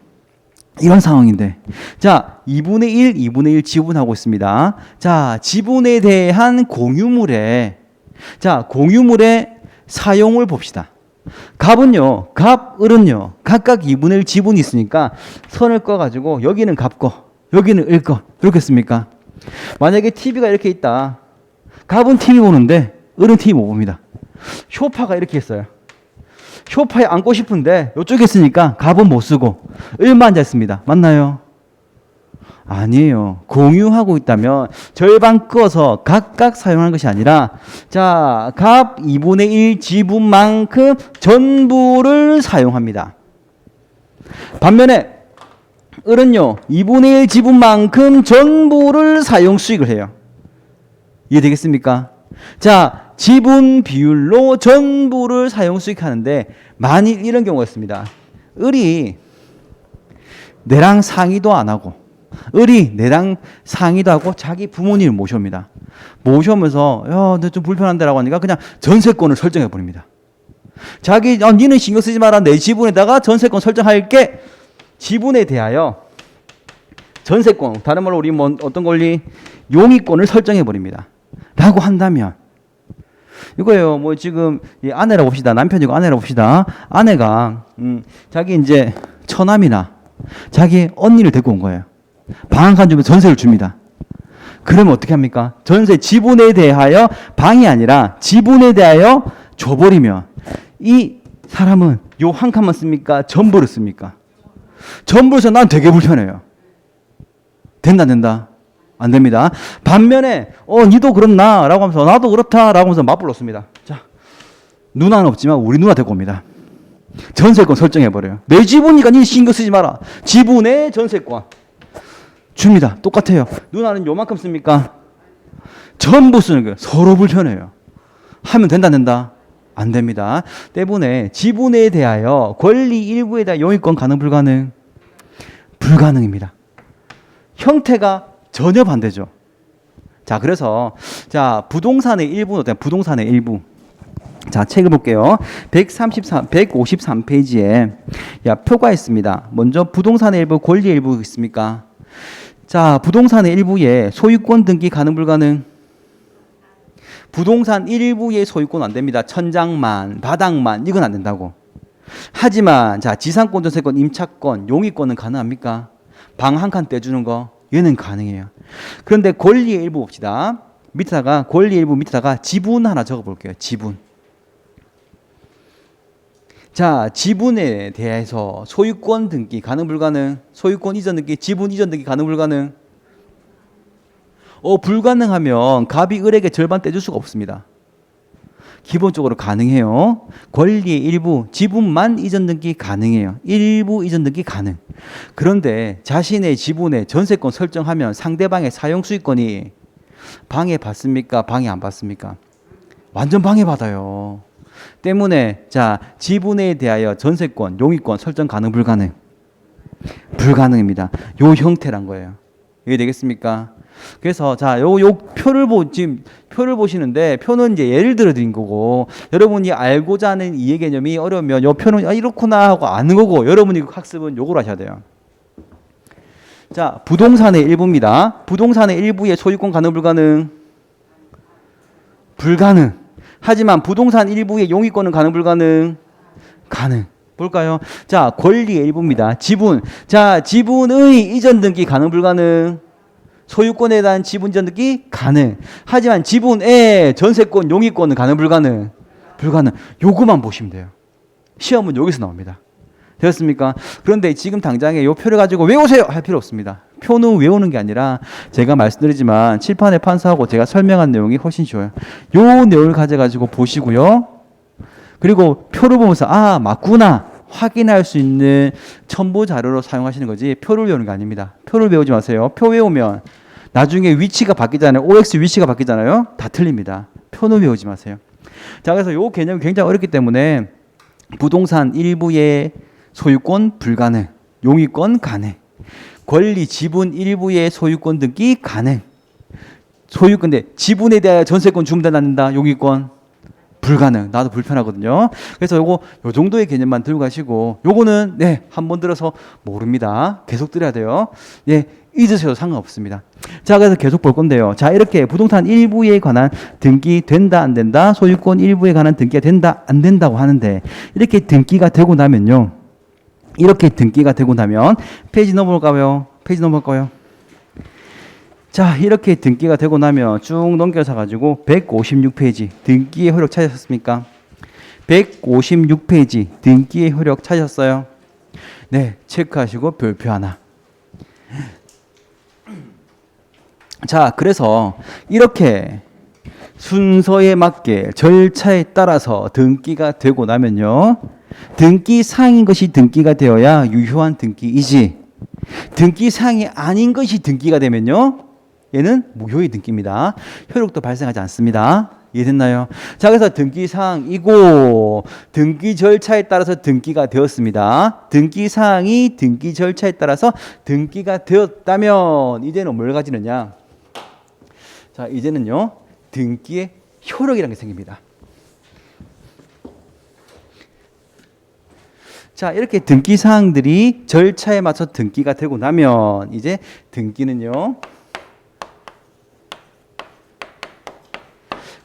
이런 상황인데. 자, 2분의 1, 2분의 1 지분하고 있습니다. 자, 지분에 대한 공유물의 사용을 봅시다. 갑은요, 갑, 을은요, 각각 2분의 1 지분이 있으니까 선을 꺼가지고 여기는 갑 거, 여기는 을 거. 그렇겠습니까? 만약에 TV가 이렇게 있다. 갑은 TV 보는데 을은 TV 못 봅니다. 소파가 이렇게 있어요. 소파에 앉고 싶은데 이쪽에 있으니까 갑은 못 쓰고 을만 앉아 있습니다. 맞나요? 아니에요. 공유하고 있다면 절반 꺼서 각각 사용하는 것이 아니라 자, 갑 2분의 1 지분만큼 전부를 사용합니다. 반면에 을은요 2분의 1 지분만큼 전부를 사용 수익을 해요. 이해되겠습니까? 자, 지분 비율로 전부를 사용 수익하는데 만일 이런 경우가 있습니다. 을이 내랑 상의도 안 하고 을이 내랑 상의도 하고 자기 부모님을 모셔옵니다. 모셔오면서 야, 너 좀 불편한데라고 하니까 그냥 전세권을 설정해 버립니다. 자기 니는 신경 쓰지 마라. 내 지분에다가 전세권 설정할게. 지분에 대하여 전세권, 다른 말로 우리 뭐 어떤 권리? 용의권을 설정해 버립니다. 라고 한다면 이거예요. 뭐 지금 아내라고 봅시다. 남편이고 아내라고 봅시다. 아내가 자기 이제 처남이나 자기 언니를 데리고 온 거예요. 방 한 칸 주면 전세를 줍니다. 그러면 어떻게 합니까? 전세 지분에 대하여 방이 아니라 지분에 대하여 줘버리면 이 사람은 요 한 칸만 씁니까? 전부를 씁니까? 전부를 써서 난 되게 불편해요. 된다 안 된다? 안 됩니다. 반면에 니도 그렇나? 라고 하면서 나도 그렇다 라고 하면서 맞불렀습니다. 자, 누나는 없지만 우리 누나 데리고 옵니다. 전세권 설정해버려요. 내 지분이니까 니 신경 쓰지 마라. 지분의 전세권 줍니다. 똑같아요. 누나는 요만큼 씁니까? 전부 쓰는 거예요. 서로 불편해요. 하면 된다 안 된다? 안 됩니다. 때문에 지분에 대하여 권리 일부에 대한 용의권 가능 불가능? 불가능입니다. 형태가 전혀 반대죠. 자, 그래서 자, 부동산의 일부, 부동산의 일부. 자, 책을 볼게요. 153페이지에 표가 있습니다. 먼저 부동산의 일부, 권리의 일부 있습니까? 자, 부동산의 일부에 소유권 등기 가능 불가능? 부동산 일부의 소유권 안 됩니다. 천장만, 바닥만 이건 안 된다고. 하지만 자, 지상권, 전세권, 임차권, 용의권은 가능합니까? 방 한 칸 떼주는 거 얘는 가능해요. 그런데 권리의 일부 봅시다. 밑에다가 권리의 일부 밑에다가 지분 하나 적어 볼게요. 지분. 자, 지분에 대해서 소유권 등기 가능 불가능? 소유권 이전 등기, 지분 이전 등기 가능 불가능? 불가능하면 갑이 을에게 절반 떼줄 수가 없습니다. 기본적으로 가능해요. 권리의 일부, 지분만 이전 등기 가능해요. 일부 이전 등기 가능. 그런데 자신의 지분에 전세권 설정하면 상대방의 사용 수익권이 방해받습니까? 방해 안 받습니까? 완전 방해받아요. 때문에 자, 지분에 대하여 전세권, 용의권 설정 가능 불가능? 불가능입니다. 요 형태란 거예요. 이해 되겠습니까? 그래서 자, 요 지금 표를 보시는데 표는 이제 예를 들어 드린 거고 여러분이 알고자 하는 이해 개념이 어려우면 요 표는 이렇구나 하고 아는 거고 여러분이 학습은 요걸 하셔야 돼요. 자, 부동산의 일부입니다. 부동산의 일부의 소유권 가능 불가능? 불가능. 하지만 부동산 일부의 용의권은 가능 불가능? 가능. 볼까요? 자, 권리의 일부입니다. 지분. 자, 지분의 이전 등기 가능 불가능? 소유권에 대한 지분 이전 등기 가능. 하지만 지분의 전세권, 용의권은 가능 불가능? 불가능. 요거만 보시면 돼요. 시험은 여기서 나옵니다. 되었습니까? 그런데 지금 당장에 요 표를 가지고 외우세요 할 필요 없습니다. 표는 외우는 게 아니라 제가 말씀드리지만 칠판에 판사하고 제가 설명한 내용이 훨씬 쉬워요. 요 내용을 가져가지고 보시고요. 그리고 표를 보면서 아, 맞구나 확인할 수 있는 첨부 자료로 사용하시는 거지 표를 외우는 게 아닙니다. 표를 외우지 마세요. 표 외우면 나중에 위치가 바뀌잖아요. OX 위치가 바뀌잖아요. 다 틀립니다. 표는 외우지 마세요. 자, 그래서 요 개념이 굉장히 어렵기 때문에 부동산 일부의 소유권 불가능, 용의권 가능, 권리 지분 일부의 소유권 등기 가능. 소유권인데 지분에 대하여 전세권 주면 된다, 용의권 불가능. 나도 불편하거든요. 그래서 요 정도의 개념만 들고 가시고, 요거는 네, 한 번 들어서 모릅니다. 계속 들어야 돼요. 예, 잊으셔도 상관없습니다. 자, 그래서 계속 볼 건데요. 자, 이렇게 부동산 일부에 관한 등기 된다, 안 된다, 소유권 일부에 관한 등기가 된다, 안 된다고 하는데, 이렇게 등기가 되고 나면요. 이렇게 등기가 되고 나면, 페이지 넘어갈까요? 페이지 넘어갈까요? 자, 이렇게 등기가 되고 나면 쭉 넘겨서 가지고 156페이지 등기의 효력 찾으셨습니까? 156페이지 등기의 효력 찾으셨어요? 네, 체크하시고 별표 하나. 자, 그래서 이렇게 순서에 맞게 절차에 따라서 등기가 되고 나면요. 등기 사항인 것이 등기가 되어야 유효한 등기이지, 등기 사항이 아닌 것이 등기가 되면요. 얘는 무효의 등기입니다. 효력도 발생하지 않습니다. 이해됐나요? 자, 그래서 등기사항이고 등기 절차에 따라서 등기가 되었습니다. 등기사항이 등기 절차에 따라서 등기가 되었다면 이제는 뭘 가지느냐? 자, 이제는요. 등기의 효력이라는 게 생깁니다. 자, 이렇게 등기사항들이 절차에 맞춰 등기가 되고 나면 이제 등기는요.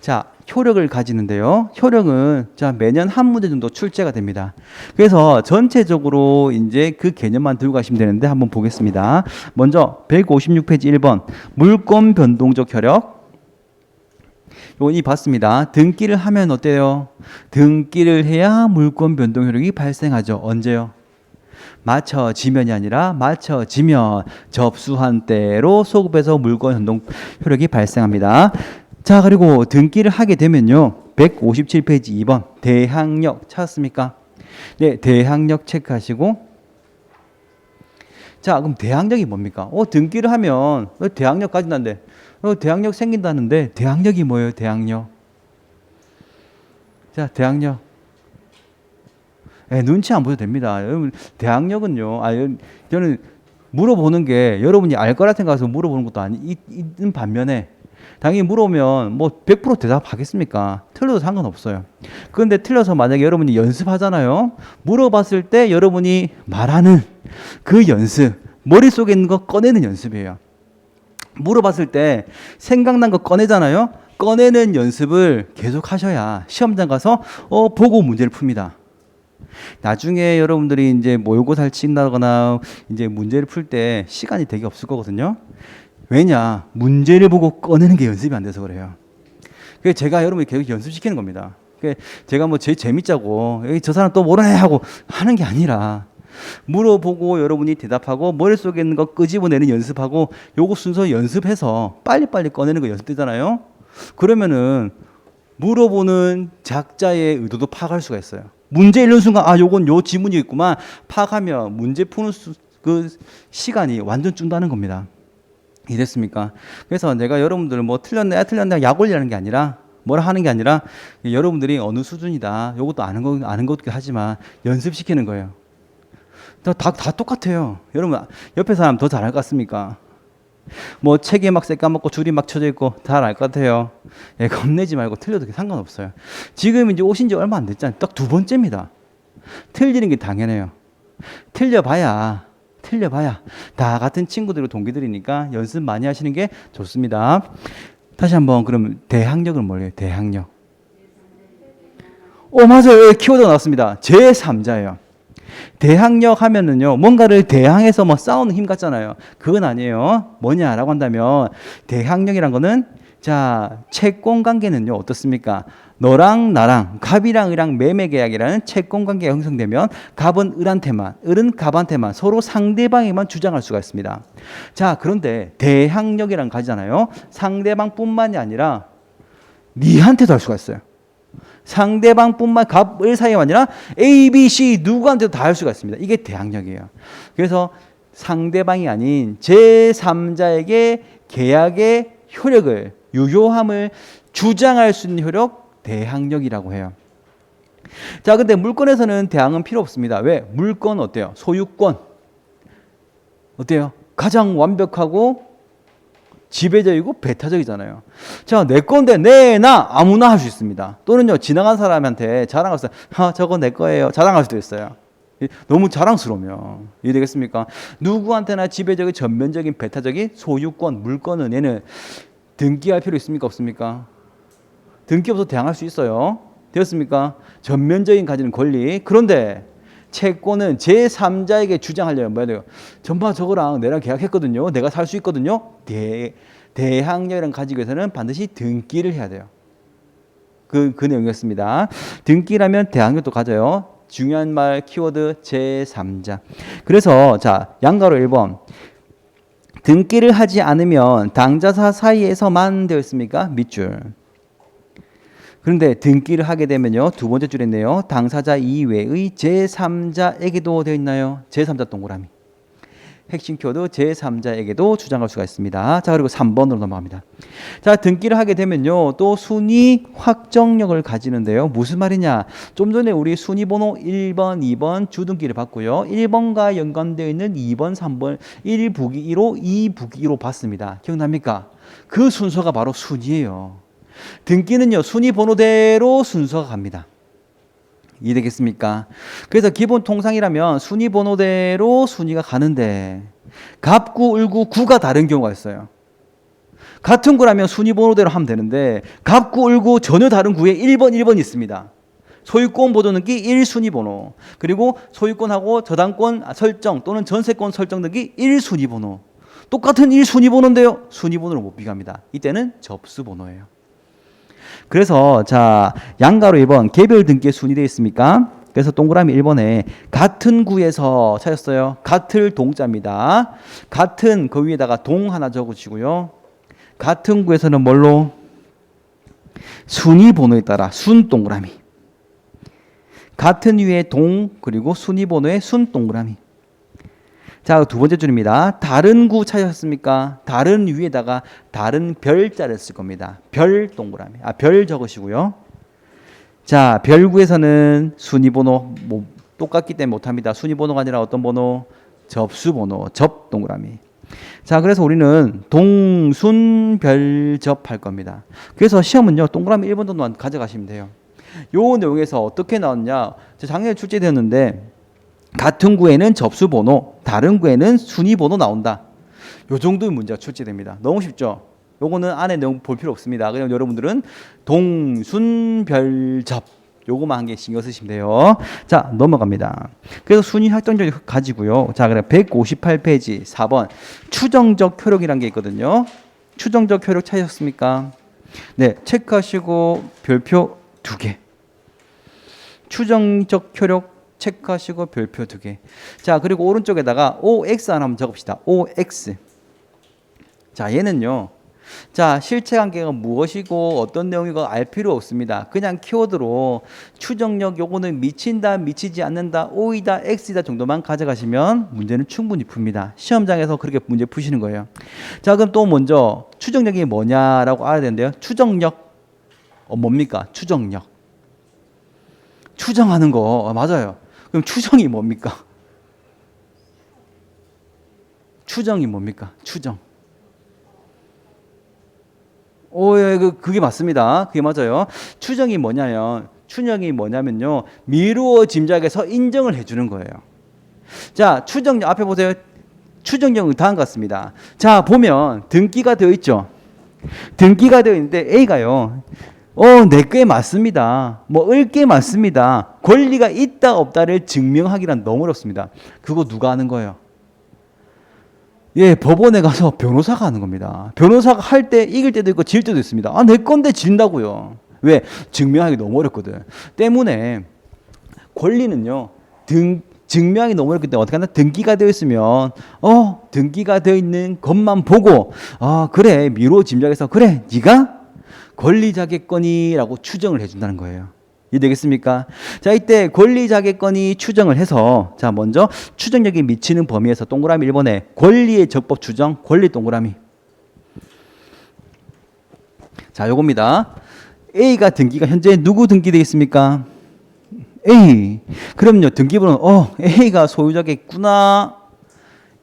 자, 효력을 가지는데요. 효력은 자, 매년 한 문제 정도 출제가 됩니다. 그래서 전체적으로 이제 그 개념만 들고 가시면 되는데 한번 보겠습니다. 먼저 156페이지 1번 물권 변동적 효력. 요거 봤습니다. 등기를 하면 어때요? 등기를 해야 물권 변동 효력이 발생하죠. 언제요? 맞춰지면이 아니라 맞춰지면 접수한 때로 소급해서 물권 변동 효력이 발생합니다. 자, 그리고 등기를 하게 되면요. 157페이지 2번 대항력 찾았습니까? 네, 대항력 체크하시고. 자, 그럼 대항력이 뭡니까? 등기를 하면 대항력 가진다는데 대항력 생긴다는데 대항력이 뭐예요? 대항력. 자, 대항력. 네, 눈치 안 보셔도 됩니다. 여러분, 대항력은요. 저는 물어보는 게 여러분이 알 거라 생각해서 물어보는 것도 있는 반면에 당연히 물어보면 뭐 100% 대답하겠습니까? 틀려도 상관없어요. 그런데 틀려서 만약에 여러분이 연습하잖아요. 물어봤을 때 여러분이 말하는 그 연습, 머릿속에 있는 거 꺼내는 연습이에요. 물어봤을 때 생각난 거 꺼내잖아요. 꺼내는 연습을 계속 하셔야 시험장 가서 보고 문제를 풉니다. 나중에 여러분들이 이제 모의고사를 친다거나 이제 문제를 풀 때 시간이 되게 없을 거거든요. 왜냐? 문제를 보고 꺼내는 게 연습이 안 돼서 그래요. 그래서 제가 여러분이 계속 연습시키는 겁니다. 제가 뭐 제 재밌자고 저 사람 또 뭐라 해 하고 하는 게 아니라 물어보고 여러분이 대답하고 머릿속에 있는 거 끄집어내는 연습하고 요거 순서 연습해서 빨리빨리 꺼내는 거 연습되잖아요. 그러면은 물어보는 작자의 의도도 파악할 수가 있어요. 문제 읽는 순간 요건 요 지문이 있구만 파악하면 문제 푸는 그 시간이 완전 준다는 겁니다. 이랬습니까? 그래서 내가 여러분들 뭐 틀렸네 약 올리라는 게 아니라 뭐라 하는 게 아니라 여러분들이 어느 수준이다. 요것도 아는 것도 하지만 연습시키는 거예요. 다 똑같아요. 여러분 옆에 사람 더 잘할 것 같습니까? 뭐 책에 막 새까맣고 줄이 막 쳐져 있고 잘 알 것 같아요. 예, 겁내지 말고 틀려도 상관없어요. 지금 이제 오신 지 얼마 안 됐잖아요. 딱 2번째입니다. 틀리는 게 당연해요. 틀려봐야 다 같은 친구들이고 동기들이니까 연습 많이 하시는 게 좋습니다. 다시 한번 그럼 대항력은 뭐예요? 대항력. 맞아요. 키워드가 나왔습니다. 제3자예요. 대항력 하면은요, 뭔가를 대항해서 뭐 싸우는 힘 같잖아요. 그건 아니에요. 뭐냐라고 한다면, 대항력이란 거는, 자, 채권 관계는요, 어떻습니까? 너랑 나랑, 갑이랑 을랑 매매 계약이라는 채권 관계가 형성되면, 갑은 을한테만, 을은 갑한테만 서로 상대방에만 주장할 수가 있습니다. 자, 그런데 대항력이란 거 가지잖아요. 상대방뿐만이 아니라, 니한테도 할 수가 있어요. 상대방뿐만 갑, 을 사이가 아니라 A, B, C 누구한테도 다 할 수가 있습니다. 이게 대항력이에요. 그래서 상대방이 아닌 제3자에게 계약의 효력을, 유효함을 주장할 수 있는 효력, 대항력이라고 해요. 자, 근데 물권에서는 대항은 필요 없습니다. 왜? 물권 어때요? 소유권. 어때요? 가장 완벽하고 지배적이고 배타적이잖아요. 자, 내 건데 내, 나 아무나 할 수 있습니다. 또는요, 지나간 사람한테 자랑할 수 있어요. 저거 내 거예요. 자랑할 수도 있어요. 너무 자랑스러우면. 이해되겠습니까? 누구한테나 지배적인 전면적인 배타적인 소유권, 물건은 얘는 등기할 필요 있습니까? 없습니까? 등기 없어도 대항할 수 있어요. 되었습니까? 전면적인 가지는 권리. 그런데 채권은 제3자에게 주장하려면 뭐야 돼요? 전봐 저거랑 내랑 계약했거든요. 내가 살 수 있거든요. 대항력이랑 가지기 위해서는 반드시 등기를 해야 돼요. 그 내용이었습니다. 등기라면 대항력도 가져요. 중요한 말 키워드 제3자. 그래서 자, 양가로 1번. 등기를 하지 않으면 당자사 사이에서만 되어 있습니까? 밑줄. 그런데 등기를 하게 되면요. 두 번째 줄에 있네요. 당사자 이외의 제3자에게도 되어 있나요? 제3자 동그라미. 핵심 키워드 제3자에게도 주장할 수가 있습니다. 자, 그리고 3번으로 넘어갑니다. 자, 등기를 하게 되면요. 또 순위 확정력을 가지는데요. 무슨 말이냐? 좀 전에 우리 순위 번호 1번, 2번 주등기를 봤고요. 1번과 연관되어 있는 2번, 3번 1부기 1호, 2부기 1호 봤습니다. 기억납니까? 그 순서가 바로 순위예요. 등기는요, 순위 번호대로 순서가 갑니다. 이해되겠습니까? 그래서 기본 통상이라면 순위 번호대로 순위가 가는데 갑구, 을구, 구가 다른 경우가 있어요. 같은 구라면 순위 번호대로 하면 되는데 갑구, 을구 전혀 다른 구에 1번, 1번이 있습니다. 소유권 보존 등기 1순위 번호, 그리고 소유권하고 저당권 설정 또는 전세권 설정 등기 1순위 번호. 똑같은 1순위 번호인데요. 순위 번호를 못 비교합니다. 이때는 접수 번호예요. 그래서 자, 양가로 1번 개별 등기에 순위되어 있습니까? 그래서 동그라미 1번에 같은 구에서 찾았어요. 같을 동자입니다. 같은 그 위에다가 동 하나 적으시고요. 같은 구에서는 뭘로? 순위 번호에 따라 순 동그라미. 같은 위에 동 그리고 순위 번호에 순 동그라미. 자, 두 번째 줄입니다. 다른 구 찾으셨습니까? 다른 위에다가 다른 별자를 쓸 겁니다. 별 동그라미. 별 적으시고요. 자, 별구에서는 순위번호 똑같기 때문에 못합니다. 순위번호가 아니라 어떤 번호? 접수번호. 접 동그라미. 자, 그래서 우리는 동순별접 할 겁니다. 그래서 시험은요, 동그라미 1번 정도만 가져가시면 돼요. 요 내용에서 어떻게 나왔냐? 작년에 출제되었는데 같은 구에는 접수번호, 다른 구에는 순위번호 나온다. 요 정도의 문제가 출제됩니다. 너무 쉽죠? 요거는 안에 내용 볼 필요 없습니다. 그냥 여러분들은 동순별접 요거만 한 개 신경 쓰시면 돼요. 자, 넘어갑니다. 그래서 순위 확정적 가지고요. 자, 그래 158페이지 4번 추정적 효력이라는 게 있거든요. 추정적 효력 찾으셨습니까? 네, 체크하시고 별표 2개. 추정적 효력 체크하시고 별표 2개. 자, 그리고 오른쪽에다가 OX 하나 한번 적읍시다. OX. 자, 얘는요. 자, 실체 관계가 무엇이고 어떤 내용이고 알 필요 없습니다. 그냥 키워드로 추정력 요거는 미친다, 미치지 않는다, O이다, X이다 정도만 가져가시면 문제는 충분히 풉니다. 시험장에서 그렇게 문제 푸시는 거예요. 자, 그럼 또 먼저 추정력이 뭐냐라고 알아야 되는데요. 추정력 뭡니까? 추정력. 추정하는 거 맞아요. 그럼 추정이 뭡니까? 추정이 뭡니까? 추정. 예, 그게 맞습니다. 그게 맞아요. 추정이 뭐냐면요. 미루어 짐작에서 인정을 해주는 거예요. 자, 추정력 앞에 보세요. 추정력은 다음 같습니다. 자, 보면 등기가 되어 있죠. 등기가 되어 있는데 A가요. 내 게 맞습니다. 을게 맞습니다. 권리가 있다 없다를 증명하기란 너무 어렵습니다. 그거 누가 하는 거예요? 예, 법원에 가서 변호사가 하는 겁니다. 변호사가 할 때 이길 때도 있고 질 때도 있습니다. 내 건데 진다고요. 왜? 증명하기 너무 어렵거든. 때문에 권리는요. 증명하기 너무 어렵기 때문에 어떻게 하나 등기가 되어 있으면 등기가 되어 있는 것만 보고 그래 미루어 짐작해서 그래 네가 권리자객권이라고 추정을 해준다는 거예요. 이해되겠습니까? 자, 이때 권리자객권이 추정을 해서 자, 먼저 추정력이 미치는 범위에서 동그라미 1번에 권리의 적법 추정, 권리 동그라미. 자, 요겁니다. A가 등기가 현재 누구 등기되어 있습니까? A. 그럼요, 등기번호는 A가 소유자겠구나.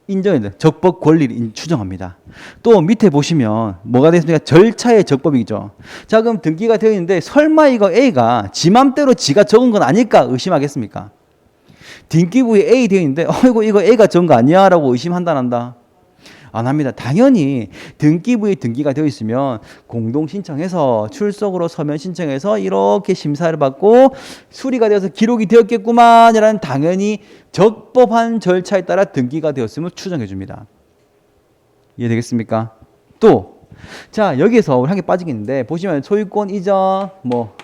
인정해야 돼. 적법 권리를 추정합니다. 또 밑에 보시면 뭐가 되겠습니까? 절차의 적법이죠. 자, 그럼 등기가 되어 있는데 설마 이거 A가 지 맘대로 지가 적은 건 아닐까 의심하겠습니까? 등기부에 A 되어 있는데 이거 A가 적은 거 아니야? 라고 의심한다 안 한다? 안 합니다. 당연히 등기부에 등기가 되어 있으면 공동 신청해서 출석으로 서면 신청해서 이렇게 심사를 받고 수리가 되어서 기록이 되었겠구만이라는 당연히 적법한 절차에 따라 등기가 되었음을 추정해 줍니다. 이해되겠습니까? 또 자, 여기에서 우리 한 개 빠지겠는데 보시면 소유권 이전 뭐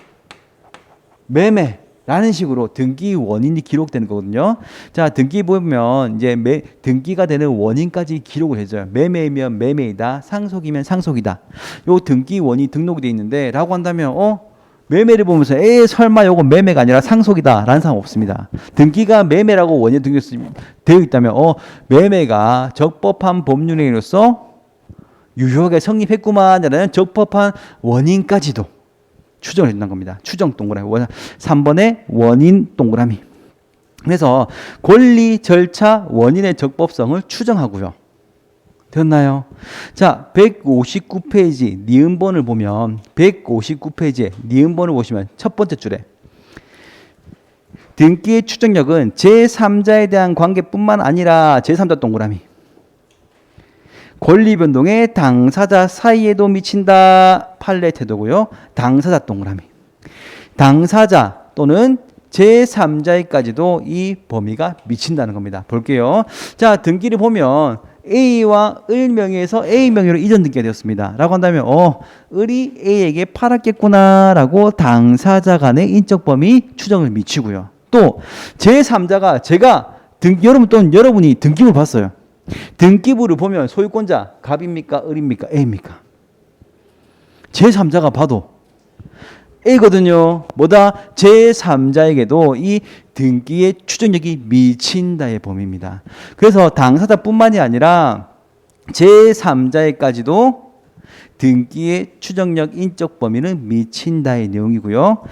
매매 라는 식으로 등기 원인이 기록되는 거거든요. 자, 등기 보면 이제 등기가 되는 원인까지 기록을 해줘요. 매매이면 매매이다, 상속이면 상속이다. 요 등기 원인이 등록이 돼 있는데 라고 한다면 매매를 보면서 설마 요거 매매가 아니라 상속이다 라는 사람 없습니다. 등기가 매매라고 원인이 되어 있다면 매매가 적법한 법률행위로서 유효하게 성립했구만 라는 적법한 원인까지도 추정을 해준다는 겁니다. 추정 동그라미. 3번의 원인 동그라미. 그래서 권리, 절차, 원인의 적법성을 추정하고요. 됐나요? 자, 159페이지 니은본을 보면 159페이지에 니은본을 보시면 첫 번째 줄에 등기의 추정력은 제3자에 대한 관계뿐만 아니라 제3자 동그라미. 권리 변동의 당사자 사이에도 미친다. 판례 태도고요. 당사자 동그라미. 당사자 또는 제3자에까지도 이 범위가 미친다는 겁니다. 볼게요. 자, 등기를 보면 A와 을 명의에서 A 명의로 이전 등기가 되었습니다. 라고 한다면 을이 A에게 팔았겠구나 라고 당사자 간의 인적 범위 추정을 미치고요. 또 제3자가 여러분이 등기부를 봤어요. 등기부를 보면 소유권자 갑입니까? 을입니까? A입니까? 제3자가 봐도 A거든요. 뭐다? 제3자에게도 이 등기의 추정력이 미친다의 범위입니다. 그래서 당사자뿐만이 아니라 제3자에까지도 등기의 추정력 인적 범위는 미친다의 내용이고요.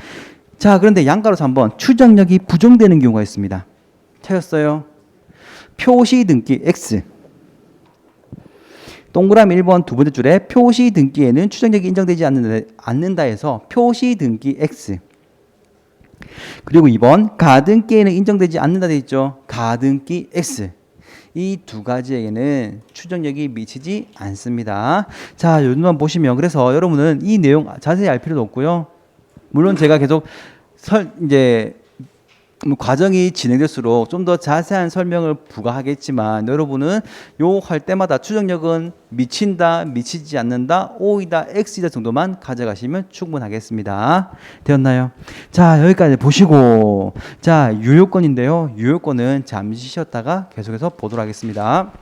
자, 그런데 양가로서 한번 추정력이 부정되는 경우가 있습니다. 찾았어요? 표시 등기 X. 동그라미 1번 두 번째 줄에 표시 등기에는 추정력이 인정되지 않는다 해서 표시 등기 X. 그리고 2번 가등기에는 인정되지 않는다 되어 있죠. 가등기 X. 이 두 가지에게는 추정력이 미치지 않습니다. 자, 요즘만 보시면 그래서 여러분은 이 내용 자세히 알 필요도 없고요. 물론 제가 계속 과정이 진행될수록 좀 더 자세한 설명을 부과하겠지만 여러분은 요 할 때마다 추정력은 미친다, 미치지 않는다, O이다, X이다 정도만 가져가시면 충분하겠습니다. 되었나요? 자, 여기까지 보시고 자, 유효권인데요. 유효권은 잠시 쉬었다가 계속해서 보도록 하겠습니다.